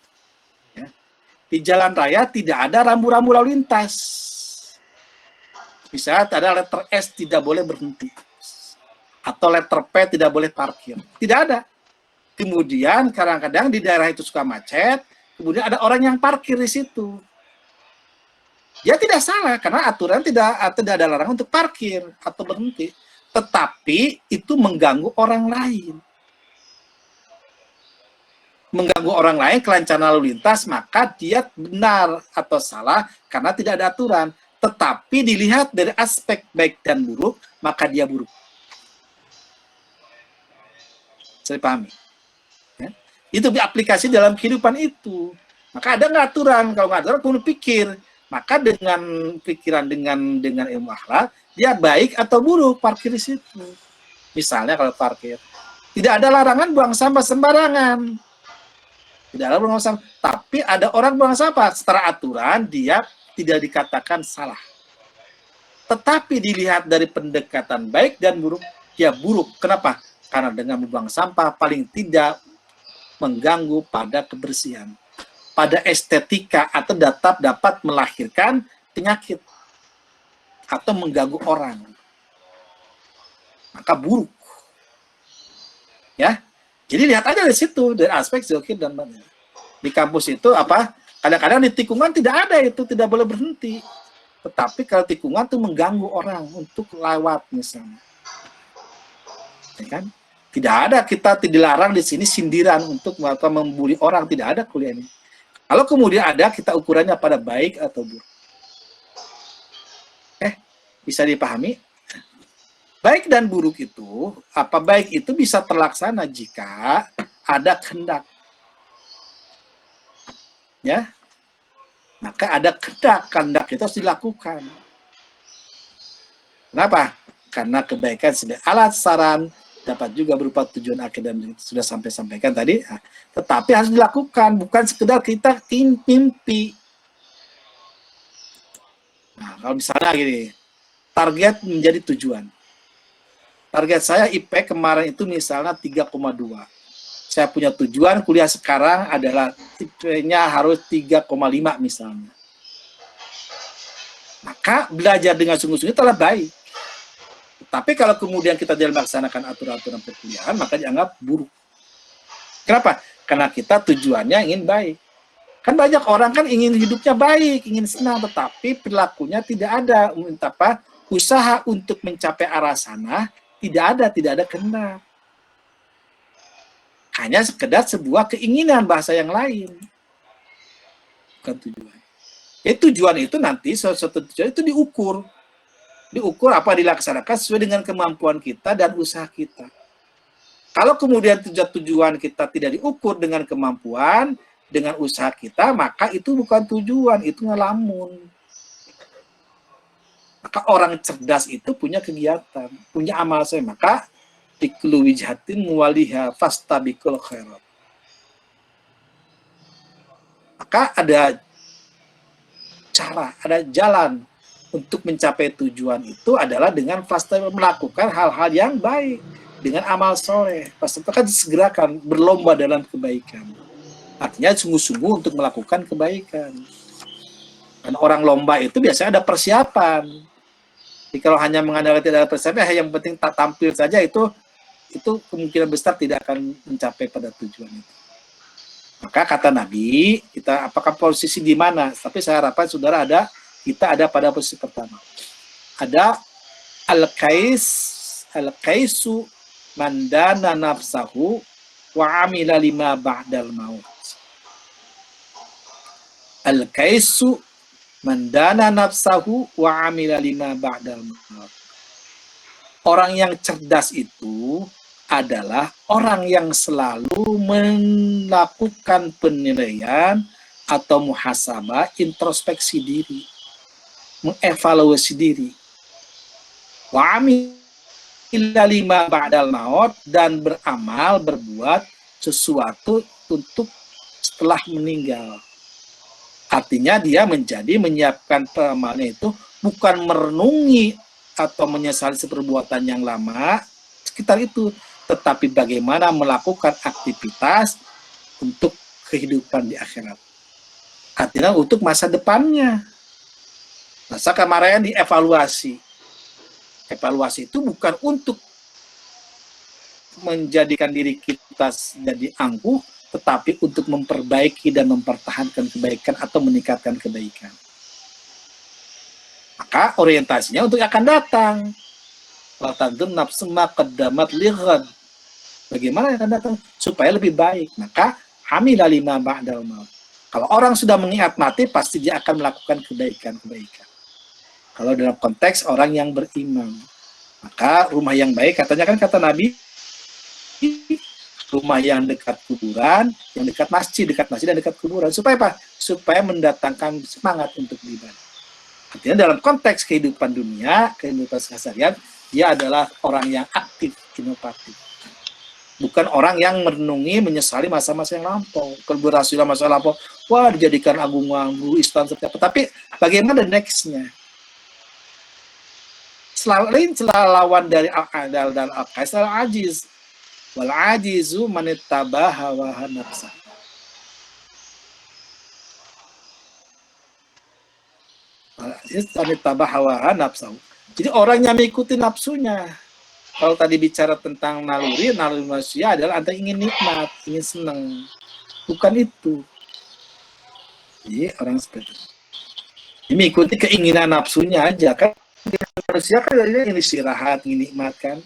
ya, di jalan raya tidak ada rambu-rambu lalu lintas. Misalnya ada letter S tidak boleh berhenti, atau letter P tidak boleh parkir. Tidak ada. Kemudian kadang-kadang di daerah itu suka macet, kemudian ada orang yang parkir di situ. Ya tidak salah, karena aturan tidak ada larangan untuk parkir atau berhenti. Tetapi itu mengganggu orang lain. mengganggu orang lain, kelancaran lalu lintas, maka dia benar atau salah karena tidak ada aturan. Tetapi dilihat dari aspek baik dan buruk, maka dia buruk. Saya pahami. Ya. Itu diaplikasi dalam kehidupan itu. Maka ada nggak aturan? Kalau nggak aturan, perlu pikir. Maka dengan pikiran, dengan ilmu akhlak, dia baik atau buruk parkir di situ. Misalnya kalau parkir, tidak ada larangan buang sampah sembarangan. Tidak ada buang sampah. Tapi ada orang buang sampah. Secara aturan, dia tidak dikatakan salah. Tetapi dilihat dari pendekatan baik dan buruk, dia buruk. Kenapa? Karena dengan membuang sampah paling tidak mengganggu pada kebersihan, pada estetika, atau dapat melahirkan penyakit atau mengganggu orang. Maka buruk. Ya. Jadi lihat aja di situ dari aspek zikir dan batin. Di kampus itu apa? Kadang-kadang di tikungan tidak ada itu, tidak boleh berhenti. Tetapi kalau tikungan itu mengganggu orang untuk lewat misalnya. Ya kan? Tidak ada, kita tidak dilarang di sini sindiran untuk membuli orang, tidak ada kuliah ini. Kalau kemudian ada, kita ukurannya pada baik atau buruk. Bisa dipahami? Baik dan buruk itu, apa baik itu bisa terlaksana jika ada kehendak. Ya. Maka ada kehendak itu harus dilakukan. Kenapa? Karena kebaikan sebagai alat saran, dapat juga berupa tujuan akhir dan sudah sampaikan tadi. Nah, tetapi harus dilakukan, bukan sekedar kita mimpi. Nah, kalau misalnya gini, target menjadi tujuan. Target saya IP kemarin itu misalnya 3,2. Saya punya tujuan kuliah sekarang adalah IP-nya harus 3,5 misalnya. Maka belajar dengan sungguh-sungguh telah baik. Tapi kalau kemudian kita tidak melaksanakan aturan-aturan perkuliahan, maka dianggap buruk. Kenapa? Karena kita tujuannya ingin baik. Kan banyak orang kan ingin hidupnya baik, ingin senang, tetapi perilakunya tidak ada. Usaha untuk mencapai arah sana tidak ada kehendak. Hanya sekedar sebuah keinginan bahasa yang lain. Bukan tujuan. Tujuan itu nanti suatu tujuan itu diukur. Diukur apa dilaksanakan sesuai dengan kemampuan kita dan usaha kita. Kalau kemudian tujuan kita tidak diukur dengan kemampuan, dengan usaha kita, maka itu bukan tujuan, itu ngelamun. Maka orang cerdas itu punya kegiatan, punya amal soleh. Maka iklu wijhatin muwaliha fastabikul khairat. Maka ada cara, ada jalan untuk mencapai tujuan itu adalah dengan melakukan hal-hal yang baik dengan amal soleh. Pasti itu kan disegerakan berlomba dalam kebaikan. Artinya sungguh-sungguh untuk melakukan kebaikan. Dan orang lomba itu biasanya ada persiapan. Jadi kalau hanya mengandalkan tidak ada persiapan, yang penting tak tampil saja itu kemungkinan besar tidak akan mencapai pada tujuan itu. Maka kata Nabi, kita apakah posisi di mana? Tapi saya harapkan saudara kita ada pada posisi pertama. Ada al-kaisu mandana nafsahu wa amila lima ba'dal maut. Al-kaisu mandana nafsahu wa amila lima ba'dal maut. Orang yang cerdas itu adalah orang yang selalu melakukan penilaian atau muhasabah, introspeksi diri, mengevaluasi diri. Wa amila lima ba'dal maut, dan beramal, berbuat sesuatu untuk setelah meninggal. Artinya dia menyiapkan peramalnya itu bukan merenungi atau menyesali perbuatan yang lama sekitar itu, tetapi bagaimana melakukan aktivitas untuk kehidupan di akhirat. Artinya untuk masa depannya. Masa kemarin dievaluasi. Evaluasi itu bukan untuk menjadikan diri kita jadi angkuh, tetapi untuk memperbaiki dan mempertahankan kebaikan atau meningkatkan kebaikan. Maka orientasinya untuk akan datang. Latadun nafsu ma qaddamat lighad. Bagaimana yang akan datang? Supaya lebih baik. Maka amila lima ba'dal maut. Kalau orang sudah mengingat mati, pasti dia akan melakukan kebaikan-kebaikan. Kalau dalam konteks orang yang beriman, maka rumah yang baik, katanya kan kata Nabi, rumah yang dekat kuburan, yang dekat masjid dan dekat kuburan. Supaya apa? Supaya mendatangkan semangat untuk beribadah. Artinya dalam konteks kehidupan dunia, kehidupan keseharian, dia adalah orang yang aktif, inovatif. Bukan orang yang merenungi, menyesali masa-masa yang lampau. Keberhasilan masa lampau, wah dijadikan agung-agung Islam seperti apa. Tapi bagaimana next-nya? Selain lawan dari al-adal dan al-qais, al-ajiz. Wal-ajizu manittaba hawa nafsa. Al-ajiz manittaba hawa nafsa. Jadi orang yang mengikuti nafsunya. Kalau tadi bicara tentang naluri manusia adalah antara ingin nikmat, ingin senang. Bukan itu. Jadi orang seperti itu. Dia mengikuti keinginan nafsunya aja kan. Manusia kan ingin istirahat, ingin nikmat kan.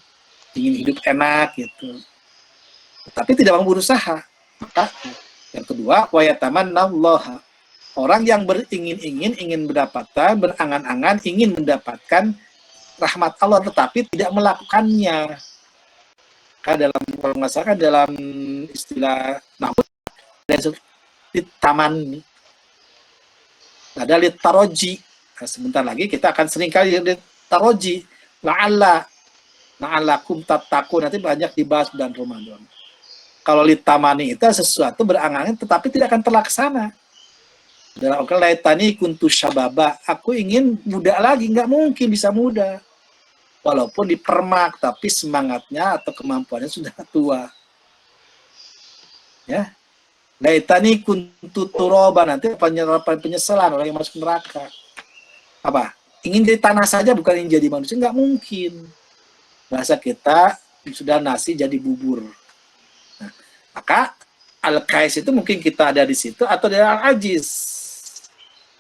Ingin hidup enak gitu. Tapi tidak mau berusaha. Maka yang kedua, wa yatamannallaha. Orang yang beringin-ingin, ingin mendapatkan, berangan-angan, ingin mendapatkan rahmat Allah tetapi tidak melakukannya. Kan dalam kalau nggak salah kan dalam istilah nahwu di taman ada litaroji. Nah, sebentar lagi kita akan sering kali litaroji. La'allakum tattaqun, nanti banyak dibahas bulan Ramadan. Kalau litamani itu sesuatu berangan tetapi tidak akan terlaksana. Dalam laitani kuntu syababa, aku ingin muda lagi, nggak mungkin bisa muda. Walaupun dipermak, tapi semangatnya atau kemampuannya sudah tua. Ya, laitani kuntu turoba, nanti penyesalan orang yang masuk neraka. Apa? Ingin jadi tanah saja, bukan ingin jadi manusia, nggak mungkin. Bahasa kita sudah nasi jadi bubur. Nah, maka al-qais itu mungkin kita ada di situ atau dari al-ajiz.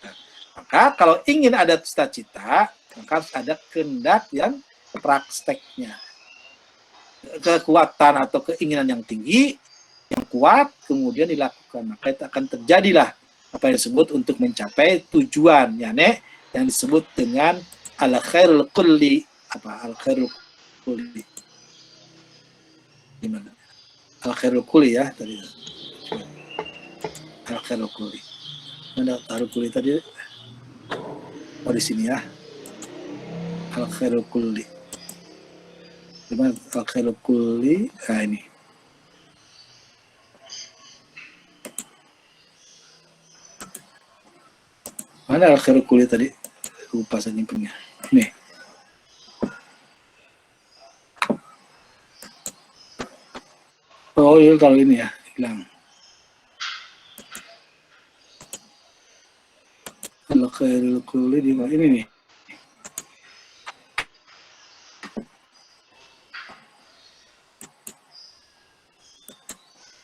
Nah, maka kalau ingin ada cita-cita, maka harus ada kehendak yang prakteknya, kekuatan atau keinginan yang tinggi, yang kuat, kemudian dilakukan, maka itu akan terjadilah apa yang disebut untuk mencapai tujuan, yakni yang disebut dengan al-khairul kulli. Apa al-khairul kulli? Gimana? Al-khairul kulli ya tadi. Al-khairul kulli. Mana al-khairul kulli tadi? Oh di sini ya. Al-khairul kulli. Gimana al-khairul kulli? Nah ini. Mana al-khairul kulli tadi? Lupa saya nyimpennya. Nih. Oh iya kalau ini ya, hilang. Al-khairul kulli di mana? Ini nih.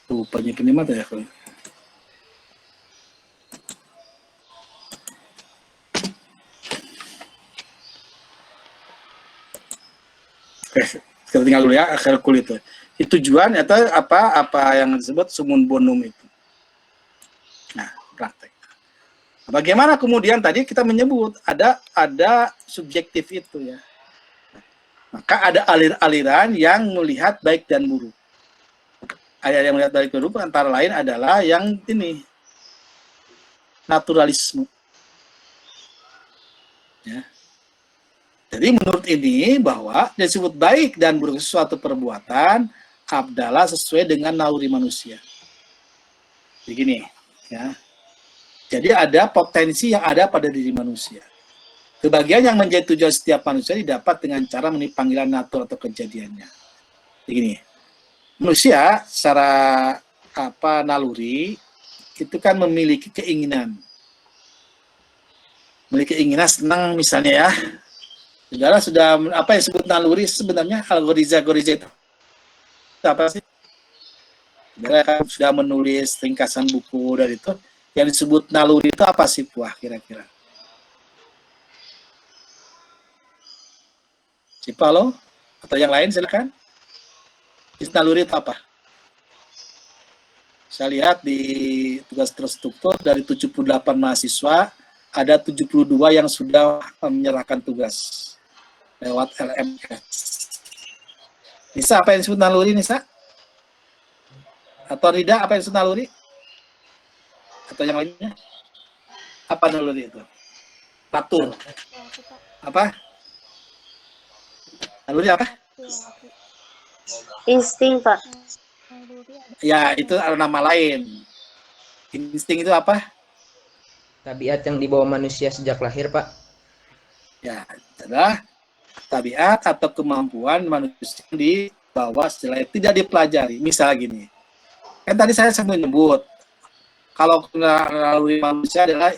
Lupa nyimpennya mata ya kalau. Oke, kita tinggal dulu ya akhir kulit itu. Itu tujuan atau apa yang disebut sumun bonum itu. Nah, praktek. Nah, bagaimana kemudian tadi kita menyebut ada subjektif itu ya. Maka ada aliran yang melihat baik dan buruk. Ada yang melihat baik dan buruk antara lain adalah yang ini naturalisme. Ya. Jadi menurut ini bahwa disebut baik dan buruk sesuatu perbuatan adalah sesuai dengan naluri manusia. Begini, ya. Jadi ada potensi yang ada pada diri manusia. Kebahagiaan yang menjadi tujuan setiap manusia didapat dengan cara memenuhi panggilan natur atau kejadiannya. Begini, manusia secara naluri itu kan memiliki keinginan. Memiliki keinginan senang misalnya ya. Saudara sudah apa yang disebut naluri sebenarnya algoriza itu apa sih? Saudara kan sudah menulis ringkasan buku dari itu yang disebut naluri itu apa sih Puah kira-kira? Cipalo atau yang lain silakan. Naluri itu apa? Saya lihat di tugas terstruktur dari 78 mahasiswa, ada 72 yang sudah menyerahkan tugas lewat LMS. Nisa, apa yang disebut naluri, Nisa? Atau Rida, apa yang disebut naluri? Atau yang lainnya? Apa naluri itu? Natur. Apa? Naluri apa? Insting, Pak. Ya, itu ada nama lain. Insting itu apa? Tabiat yang dibawa manusia sejak lahir, Pak. Ya, adalah tabiat atau kemampuan manusia yang dibawa setelah tidak dipelajari. Misal gini, kan tadi saya sempat menyebut, kalau naluri manusia adalah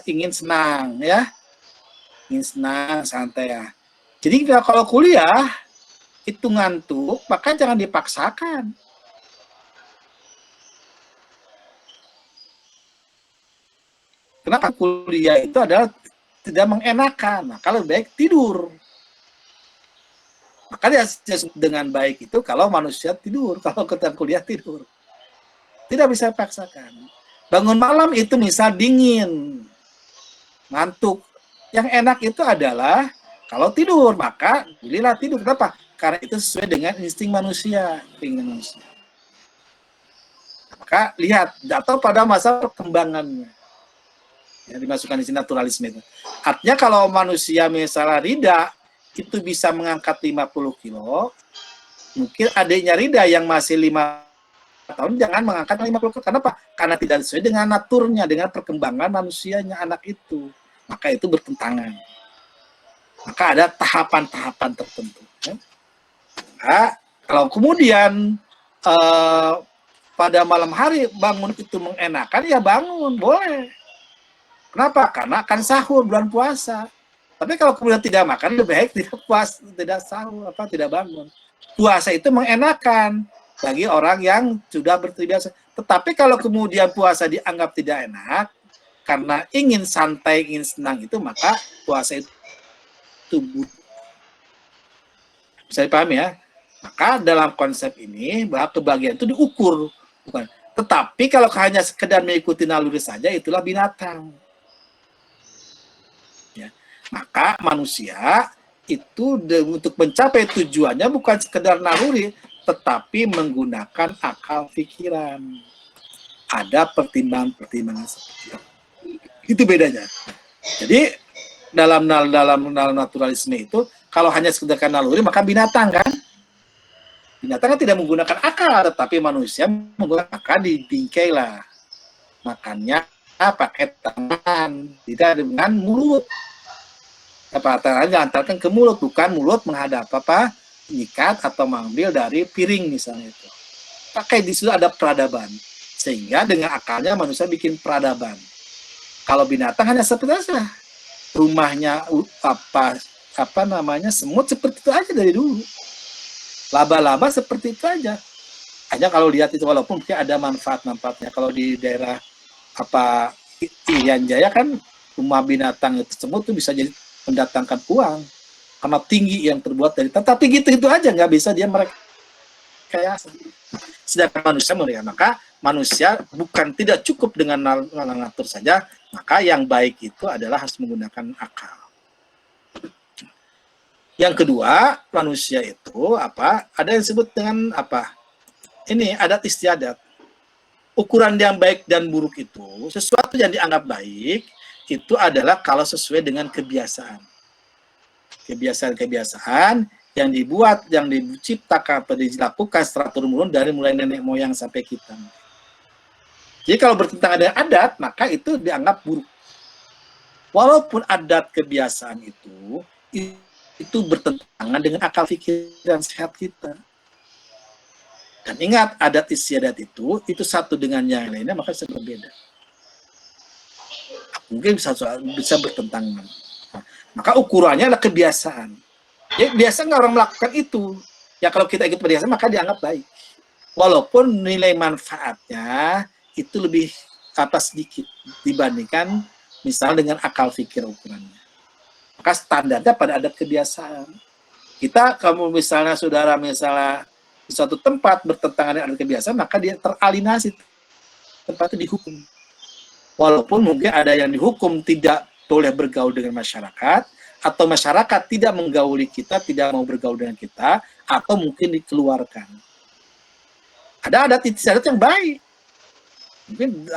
ingin senang, ya, ingin senang, santai ya. Jadi kalau kuliah itu ngantuk, maka jangan dipaksakan. Kenapa kuliah itu adalah tidak mengenakan? Nah, kalau baik tidur. Maka dia dengan baik itu kalau manusia tidur, kalau kita kuliah tidur. Tidak bisa dipaksakan. Bangun malam itu misal dingin, ngantuk. Yang enak itu adalah kalau tidur, maka pilihlah tidur. Kenapa? Karena itu sesuai dengan insting manusia, keinginan manusia. Maka lihat, atau pada masa perkembangannya. Yang dimasukkan di sini naturalisme itu. Artinya kalau manusia misalnya Rida, itu bisa mengangkat 50 kilo, mungkin adiknya Rida yang masih 5 tahun jangan mengangkat 50 kilo. Kenapa? Karena tidak sesuai dengan naturnya, dengan perkembangan manusianya anak itu. Maka itu bertentangan. Maka ada tahapan-tahapan tertentu. Ya. Nah, kalau kemudian pada malam hari bangun itu mengenakan, ya bangun, boleh. Kenapa? Karena akan sahur bulan puasa. Tapi kalau kemudian tidak makan, lebih baik tidak sahur, tidak bangun. Puasa itu mengenakan bagi orang yang sudah terbiasa. Tetapi kalau kemudian puasa dianggap tidak enak, karena ingin santai, ingin senang itu, maka puasa itu buruk. Bisa dipahami ya? Maka dalam konsep ini, bahwa kebahagiaan itu diukur. Bukan. Tetapi kalau hanya sekedar mengikuti naluri saja, itulah binatang. Ya. Maka manusia itu untuk mencapai tujuannya bukan sekedar naluri, tetapi menggunakan akal pikiran. Ada pertimbangan-pertimbangan seperti itu. Itu bedanya. Jadi dalam naturalisme itu, kalau hanya sekedar naluri, maka binatang kan? Binatang kan tidak menggunakan akal, tetapi manusia menggunakan akal, dibingkai lah. Makannya pakai tangan, tidak dengan mulut. Tangan diantarkan ke mulut, bukan mulut menghadap nyikat atau mengambil dari piring misalnya itu. Pakai di situ ada peradaban. Sehingga dengan akalnya manusia bikin peradaban. Kalau binatang hanya seperti itu. Rumahnya semut seperti itu aja dari dulu. Laba-laba seperti itu aja. Hanya kalau lihat itu walaupun mungkin ada manfaat-manfaatnya. Kalau di daerah Irian Jaya kan rumah binatang itu semut itu bisa jadi mendatangkan uang karena tinggi yang terbuat dari tapi gitu aja nggak bisa dia merekayasa. Sedangkan manusia maka manusia bukan tidak cukup dengan ngatur saja, maka yang baik itu adalah harus menggunakan akal. Yang kedua, manusia itu ada yang disebut dengan ini adat istiadat. Ukuran yang baik dan buruk itu, sesuatu yang dianggap baik itu adalah kalau sesuai dengan kebiasaan. Kebiasaan yang dibuat, yang diciptakan atau dilakukan secara turun-menurun dari mulai nenek moyang sampai kita. Jadi kalau bertentangan dengan adat, maka itu dianggap buruk. Walaupun adat kebiasaan itu bertentangan dengan akal pikiran sehat kita. Dan ingat, adat istiadat itu satu dengan yang lainnya, maka bisa berbeda. Mungkin bisa bertentangan. Nah, maka ukurannya adalah kebiasaan. Ya, biasa nggak orang melakukan itu. Ya kalau kita ikut kebiasaan, maka dianggap baik. Walaupun nilai manfaatnya itu lebih sedikit dibandingkan misal dengan akal pikir ukurannya. Maka standarnya pada adat kebiasaan. Kamu misalnya saudara di suatu tempat bertentangan dengan adat kebiasaan, maka dia teralinasi tempatnya dihukum. Walaupun mungkin ada yang dihukum tidak boleh bergaul dengan masyarakat, atau masyarakat tidak menggauli kita, tidak mau bergaul dengan kita, atau mungkin dikeluarkan. Ada adat istiadat yang baik, mungkin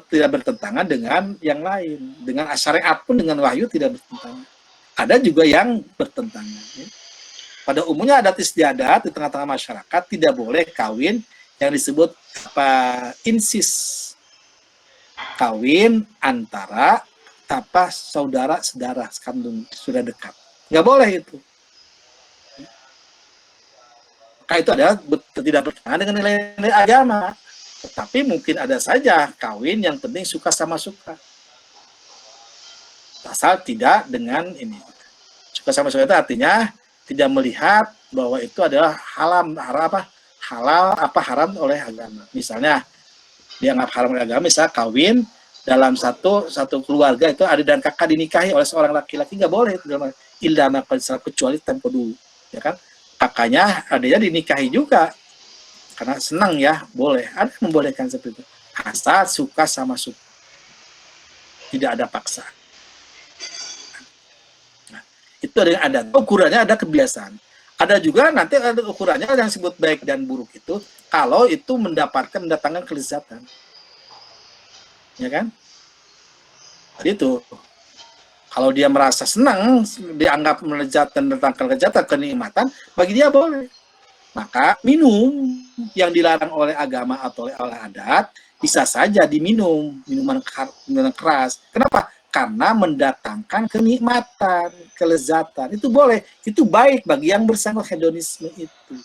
tidak bertentangan dengan yang lain, dengan syariat pun dengan wahyu tidak bertentangan. Ada juga yang bertentangan. Ya. Pada umumnya adat istiadat di tengah-tengah masyarakat tidak boleh kawin yang disebut insis, kawin antara saudara sekandung sudah dekat, nggak boleh itu. Maka itu adalah tidak bertentangan dengan nilai-nilai agama. Tetapi mungkin ada saja kawin yang penting suka sama suka. Asal tidak dengan ini. Suka sama suka itu artinya tidak melihat bahwa itu adalah haram oleh agama. Misalnya dianggap haram oleh agama, misalnya kawin dalam satu keluarga itu adik dan kakak dinikahi oleh seorang laki-laki, nggak boleh itu dalam ilmu kecuali tempo dulu, ya kan? Kakaknya adiknya dinikahi juga karena senang ya, boleh, ada yang membolehkan seperti itu asal suka sama suka, tidak ada paksa. Nah, itu ada ukurannya, ada kebiasaan. Ada juga nanti ada ukurannya yang disebut baik dan buruk itu kalau itu mendatangkan kelezatan, ya kan? Jadi itu kalau dia merasa senang, dianggap melezatkan tentang kelezatan, kenikmatan, bagi dia boleh. Maka minum yang dilarang oleh agama atau oleh adat bisa saja diminum, minuman keras. Kenapa? Karena mendatangkan kenikmatan, kelezatan. Itu boleh, itu baik bagi yang bersangkut hedonisme itu.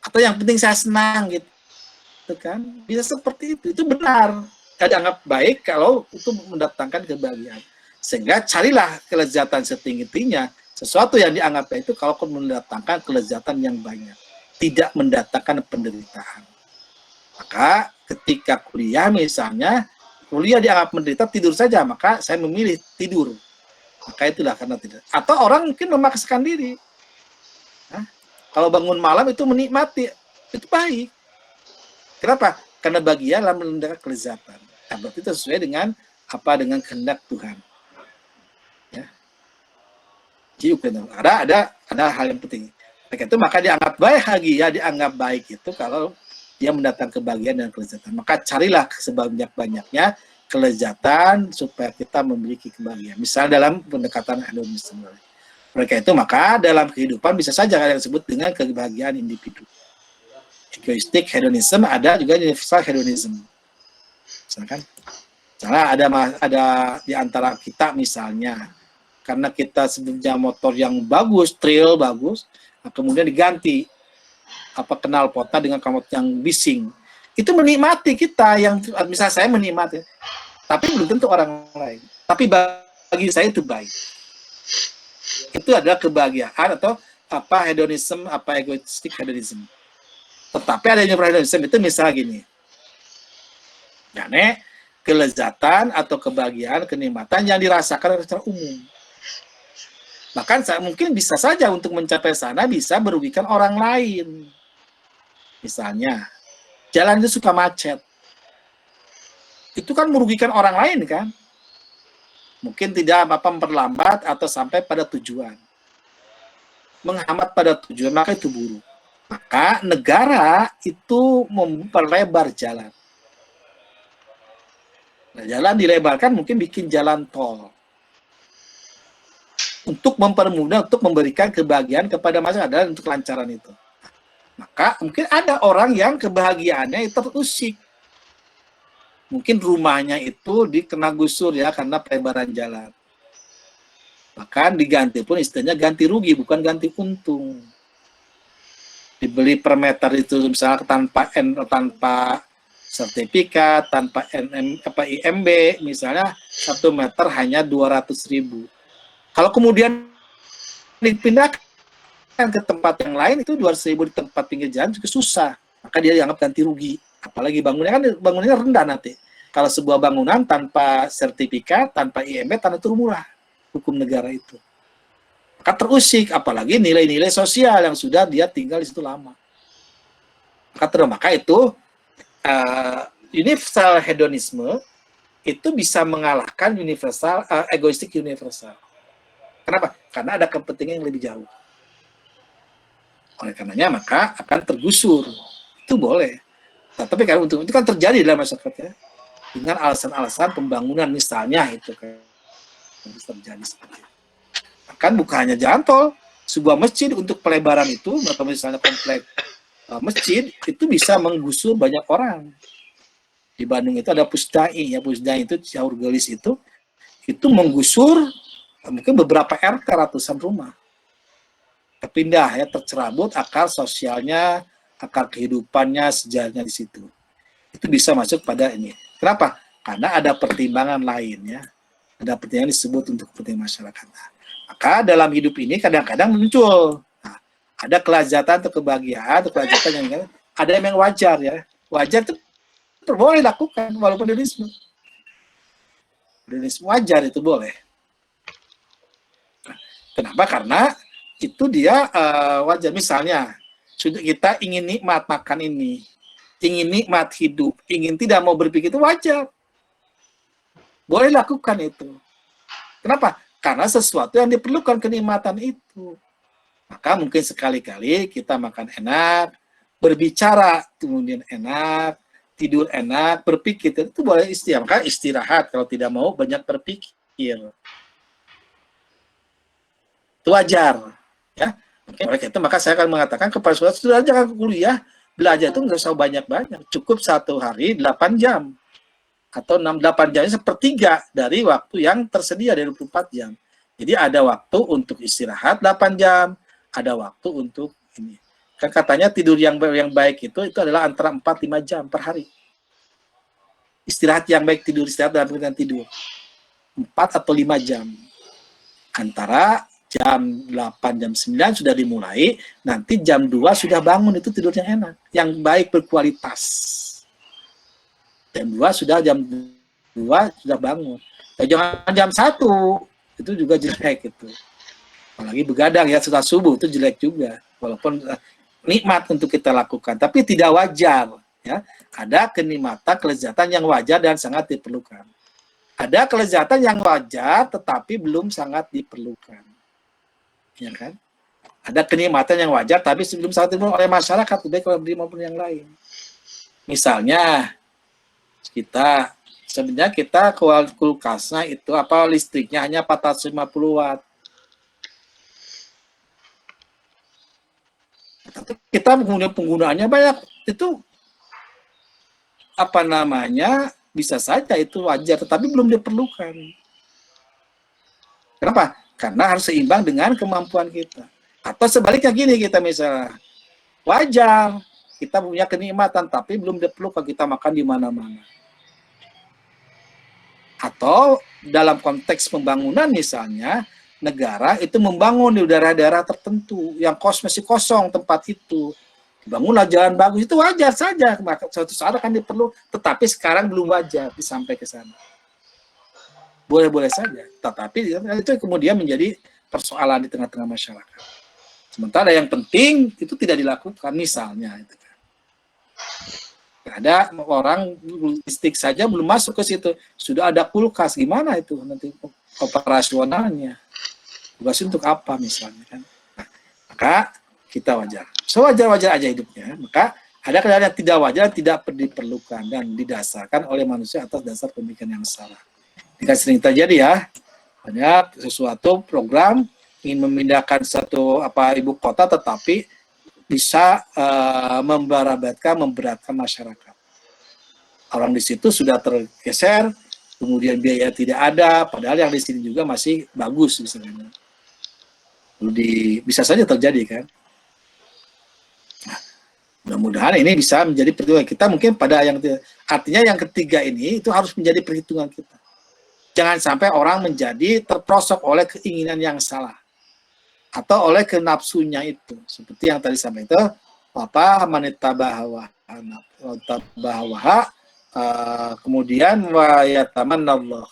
Atau yang penting saya senang gitu kan, bisa seperti itu benar. Dianggap baik kalau itu mendatangkan kebahagiaan. Sehingga carilah kelezatan setinggi-tingginya, sesuatu yang dianggap itu kalau mendatangkan kelezatan yang banyak, tidak mendatangkan penderitaan. Maka ketika kuliah misalnya, kuliah dianggap menderita, tidur saja, maka saya memilih tidur. Maka itulah karena tidak. Atau orang mungkin memaksakan diri. Nah, kalau bangun malam itu menikmati, itu baik. Kenapa? Karena bagian dalam mendatangkan kelezatan. Nah, berarti itu sesuai dengan dengan kehendak Tuhan. Ya. Jadi ada hal yang penting. Maka dianggap baik dianggap baik itu kalau dia mendatangkan kebahagiaan dan kelezatan. Maka carilah sebanyak-banyaknya kelezatan supaya kita memiliki kebahagiaan. Misalnya dalam pendekatan hedonisme. Mereka itu maka dalam kehidupan bisa saja yang disebut dengan kebahagiaan individu. Egoistik hedonisme, ada juga universal hedonisme. Misalkan, ada di antara kita misalnya, karena kita sebelumnya motor yang bagus, trail bagus, nah kemudian diganti knalpotnya dengan knalpot yang bising. Itu menikmati kita, yang misalnya saya menikmati, tapi belum tentu orang lain. Tapi bagi saya itu baik. Itu adalah kebahagiaan atau hedonisme, egoistik hedonisme. Tetapi ada yang hedonisme itu misalnya gini. Yakni kelezatan atau kebahagiaan, kenikmatan yang dirasakan secara umum. Bahkan mungkin bisa saja untuk mencapai sana bisa merugikan orang lain. Misalnya, jalan itu suka macet. Itu kan merugikan orang lain kan? Mungkin tidak memperlambat atau sampai pada tujuan. Menghambat pada tujuan, maka itu buruk. Maka negara itu memperlebar jalan. Nah, jalan dilebarkan mungkin bikin jalan tol. Untuk mempermudah, untuk memberikan kebahagiaan kepada masyarakat adalah untuk kelancaran itu. Maka mungkin ada orang yang kebahagiaannya itu terusik. Mungkin rumahnya itu dikena gusur ya karena pelebaran jalan. Bahkan diganti pun istilahnya ganti rugi, bukan ganti untung. Dibeli per meter itu misalnya tanpa sertifikat, tanpa IMB, misalnya 1 meter hanya 200.000. Kalau kemudian dipindahkan ke tempat yang lain, itu 200.000 di tempat pinggir jalan juga susah. Maka dia dianggap ganti rugi. Apalagi bangunannya rendah nanti. Kalau sebuah bangunan tanpa sertifikat, tanpa IMB, tanah itu murah. Hukum negara itu. Maka terusik, apalagi nilai-nilai sosial yang sudah dia tinggal di situ lama. Maka itu universal hedonisme itu bisa mengalahkan universal egoistik universal. Kenapa? Karena ada kepentingan yang lebih jauh. Oleh karenanya maka akan tergusur. Itu boleh. Nah, tapi kalau untuk itu kan terjadi dalam masyarakat ya, dengan alasan-alasan pembangunan misalnya itu kan terjadi seperti itu. Bahkan bukan hanya jalan tol, sebuah masjid untuk pelebaran itu, atau misalnya komplek masjid itu bisa menggusur banyak orang. Di Bandung itu ada Pusdai ya, Pusdai itu Syaur Gelis itu menggusur mungkin beberapa RT, ratusan rumah. Terpindah ya, tercerabut akar sosialnya, akar kehidupannya, sejarahnya di situ. Itu bisa masuk pada ini. Kenapa? Karena ada pertimbangan lain ya. Ada pertimbangan disebut untuk kepentingan masyarakat. Maka dalam hidup ini kadang-kadang muncul ada kelazatan atau kebahagiaan atau kelazatan yang ada yang wajar ya. Wajar itu boleh dilakukan walaupun hedonisme. Hedonisme wajar itu boleh. Kenapa? Karena itu dia wajar. Misalnya, sudah kita ingin nikmat makan ini, ingin nikmat hidup, ingin tidak mau berpikir itu wajar. Boleh lakukan itu. Kenapa? Karena sesuatu yang diperlukan kenikmatan itu. Maka mungkin sekali-kali kita makan enak, berbicara kemudian enak, tidur enak, berpikir itu boleh istirahat. Maka istirahat kalau tidak mau banyak berpikir. Itu wajar, ya. Oleh itu maka saya akan mengatakan kepada saudara, sudah jangan kuliah, belajar itu nggak usah banyak-banyak, cukup 1 hari 8 jam atau 8 jamnya sepertiga dari waktu yang tersedia dari 24 jam. Jadi ada waktu untuk istirahat 8 jam, ada waktu untuk ini. Kan katanya tidur yang baik itu adalah antara 4-5 jam per hari. Istirahat yang baik, istirahat dalam pengertian tidur 4 atau 5 jam. Antara jam 8, jam 9 sudah dimulai, nanti jam 2 sudah bangun, itu tidurnya enak, yang baik berkualitas. Jam 2 sudah bangun. Jangan jam 1, itu juga jelek itu. Apalagi begadang ya setelah subuh, itu jelek juga. Walaupun nikmat untuk kita lakukan, tapi tidak wajar ya. Ada kenikmatan, kelezatan yang wajar dan sangat diperlukan. Ada kelezatan yang wajar tetapi belum sangat diperlukan. Ya kan? Ada kenikmatan yang wajar tapi sebelum sangat diperlukan oleh masyarakat, baik oleh beli maupun yang lain. Misalnya sebenarnya kita kulkasnya itu listriknya hanya 450 watt. Tapi kita penggunaannya banyak, itu bisa saja itu wajar tetapi belum diperlukan. Kenapa? Karena harus seimbang dengan kemampuan kita. Atau sebaliknya gini, kita misalnya wajar kita punya kenikmatan tapi belum diperlukan, kita makan di mana-mana. Atau dalam konteks pembangunan misalnya, negara itu membangun di daerah-daerah tertentu yang masih kosong tempat itu. Dibangunlah jalan bagus, itu wajar saja. Maka suatu saat akan diperlu, tetapi sekarang belum wajar sampai ke sana. Boleh-boleh saja, tetapi itu kemudian menjadi persoalan di tengah-tengah masyarakat. Sementara yang penting itu tidak dilakukan, misalnya itu kan. Ada orang listrik saja belum masuk ke situ, sudah ada kulkas, gimana itu nanti operasionalnya? Kulkas untuk apa misalnya kan? Nah, maka kita wajar, sewajar-wajar aja hidupnya. Maka ada keadaan yang tidak wajar, tidak diperlukan dan didasarkan oleh manusia atas dasar pemikiran yang salah. Ini sering terjadi ya, banyak sesuatu program ingin memindahkan satu ibu kota tetapi bisa memberatkan masyarakat. Orang di situ sudah tergeser, kemudian biaya tidak ada, padahal yang di sini juga masih bagus misalnya. Bisa saja terjadi kan. Nah, mudah-mudahan ini bisa menjadi perhitungan kita, mungkin pada artinya yang ketiga ini itu harus menjadi perhitungan kita. Jangan sampai orang menjadi terprosok oleh keinginan yang salah atau oleh kenapsunya itu. Seperti yang tadi sampai itu, manita bahawa kemudian wayatamannallah,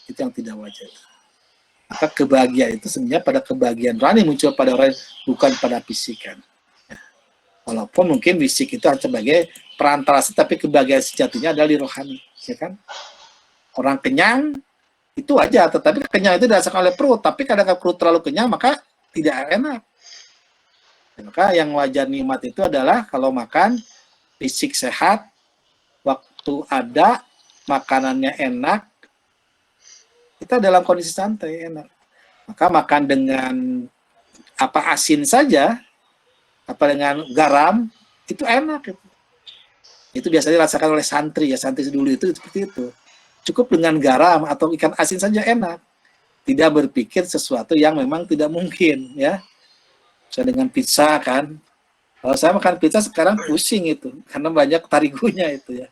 itu yang tidak wajar. Maka kebahagiaan itu sebenarnya pada kebahagiaan rohani muncul pada orang, bukan pada fisikan. Walaupun mungkin fisik itu hanya sebagai perantara, tapi kebahagiaan sejatinya adalah di rohani, ya kan? Orang kenyang itu aja, tetapi kenyang itu dirasakan oleh perut, tapi kadang perut terlalu kenyang maka tidak enak. Maka yang wajar nikmat itu adalah kalau makan fisik sehat, waktu ada, makanannya enak, kita dalam kondisi santai, enak. Maka makan dengan apa asin saja, apa dengan garam, itu enak. Itu biasanya dirasakan oleh santri, ya santri dulu itu seperti itu. Cukup dengan garam atau ikan asin saja enak. Tidak berpikir sesuatu yang memang tidak mungkin, ya. Saya dengan pizza kan, kalau saya makan pizza sekarang pusing itu, karena banyak tarigunya itu ya.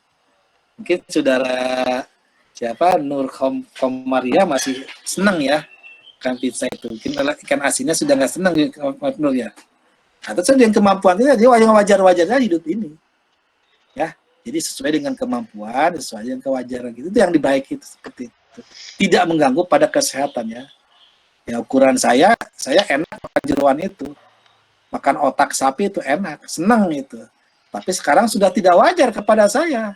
Mungkin saudara siapa Nur Komaria masih senang ya makan pizza itu. Mungkin ikan asinnya sudah nggak senang Nur ya. Atau dengan kemampuan itu dia wajar-wajarnya hidup ini, ya. Jadi sesuai dengan kemampuan, sesuai dengan kewajaran gitu. Itu yang dibaik itu seperti itu. Tidak mengganggu pada kesehatan ya. Ya ukuran saya enak makan jeroan itu. Makan otak sapi itu enak, senang itu. Tapi sekarang sudah tidak wajar kepada saya.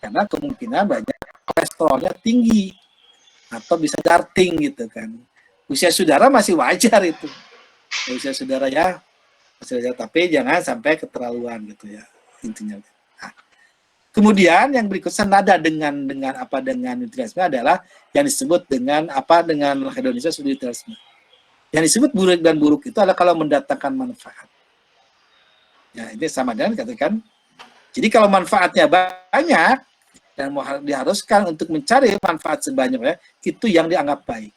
Karena kemungkinan banyak kolesterolnya tinggi. Atau bisa darting gitu kan. Usia saudara masih wajar itu. Usia saudara ya, masih wajar. Tapi jangan sampai keterlaluan gitu ya. Intinya. Nah, kemudian yang berikutnya senada dengan nutriasme adalah yang disebut dengan Indonesia nutriasme. Yang disebut buruk dan buruk itu adalah kalau mendatangkan manfaat. Ya, ini sama dengan katakan. Jadi kalau manfaatnya banyak dan diharuskan untuk mencari manfaat sebanyaknya, itu yang dianggap baik.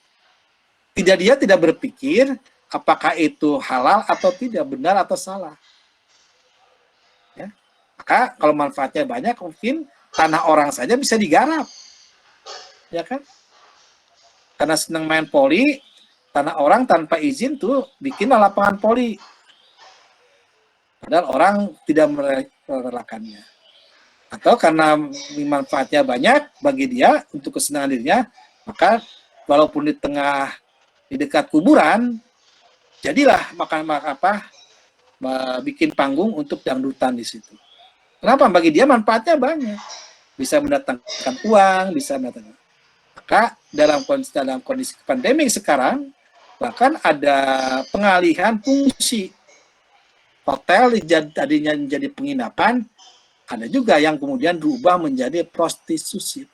Dia tidak berpikir apakah itu halal atau tidak, benar atau salah. Ya. Maka kalau manfaatnya banyak, mungkin tanah orang saja bisa digarap. Ya kan? Karena senang main voli, tanah orang tanpa izin tuh bikinlah lapangan voli. Padahal orang tidak merelakannya. Atau karena manfaatnya banyak bagi dia untuk kesenangan dirinya, maka walaupun di dekat kuburan, jadilah bikin panggung untuk dangdutan di situ. Kenapa? Bagi dia manfaatnya banyak. Bisa mendatangkan uang, bisa mendatangkan. Maka dalam kondisi pandemi sekarang, bahkan ada pengalihan fungsi. Hotel tadinya menjadi penginapan, ada juga yang kemudian berubah menjadi prostitusi.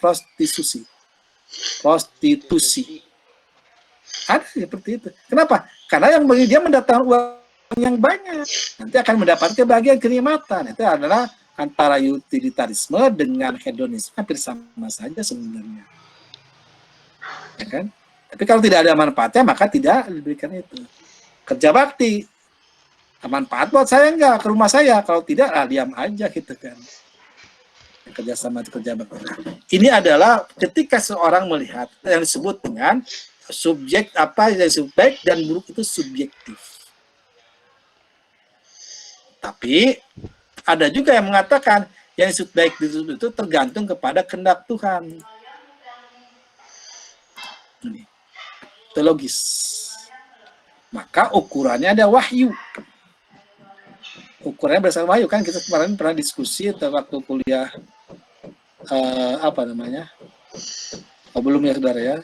Ada seperti itu. Kenapa? Karena yang bagi dia mendatangkan uang yang banyak, nanti akan mendapat kebahagiaan kenikmatan. Itu adalah antara utilitarisme dengan hedonisme hampir sama saja sebenarnya. Ya kan? Tapi kalau tidak ada manfaatnya, maka tidak diberikan itu. Kerja bakti, manfaat buat saya enggak, ke rumah saya. Kalau tidak, diam aja gitu kan. Kerjasama itu kerja bakti. Ini adalah ketika seorang melihat yang disebut dengan subjek yang baik dan buruk itu subjektif. Tapi ada juga yang mengatakan yang disebut baik itu tergantung kepada kehendak Tuhan. Ini teologis. Maka ukurannya ada wahyu. Ukurannya berdasarkan wahyu kan, kita kemarin pernah diskusi waktu kuliah belum ya saudara ya.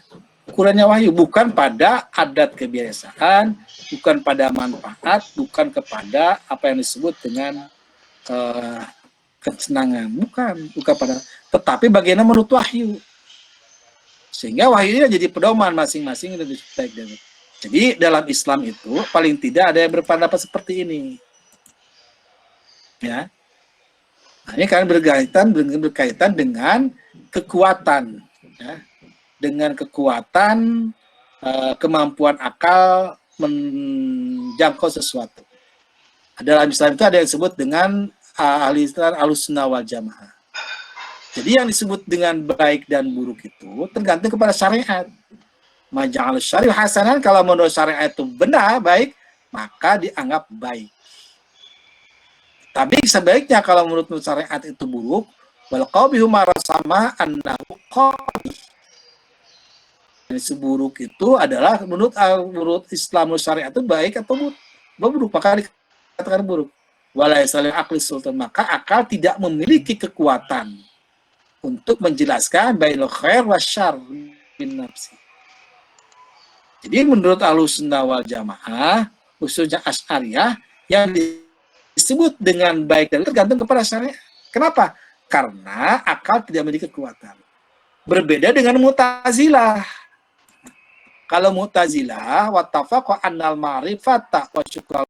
Ukurannya wahyu bukan pada adat kebiasaan, bukan pada manfaat, bukan kepada apa yang disebut dengan kesenangan, bukan pada, tetapi bagaimana menurut wahyu. Sehingga wahyu ini jadi pedoman masing-masing lebih baik. Jadi dalam Islam itu paling tidak ada yang berpendapat seperti ini. Ya. Nah, ini kan berkaitan dengan kekuatan, ya. Dengan kekuatan kemampuan akal menjangkau sesuatu. Dalam Islam itu ada yang disebut dengan ahli Ahlussunnah wal Jamaah. Jadi yang disebut dengan baik dan buruk itu tergantung kepada syariat. Maja'al syari'u hasanan, kalau menurut syariat itu benar, baik, maka dianggap baik. Tapi sebaliknya kalau menurut syariat itu buruk, wal qabihu marasama annahu qabih. Jadi seburuk itu adalah menurut Islam syariat itu baik atau buruk, maka dikatakan buruk. Walaisa lil aqli sultan, maka akal tidak memiliki kekuatan untuk menjelaskan bainal khair wasyarr bin nafsi. Jadi menurut Ahlussunnah wal Jamaah, khususnya Asy'ariyah, yang disebut dengan baik dan tergantung kepada syariat. Kenapa? Karena akal tidak memiliki kekuatan. Berbeda dengan Mu'tazilah. Kalau Mu'tazilah, wattafaqa annal ma'rifata wa syukra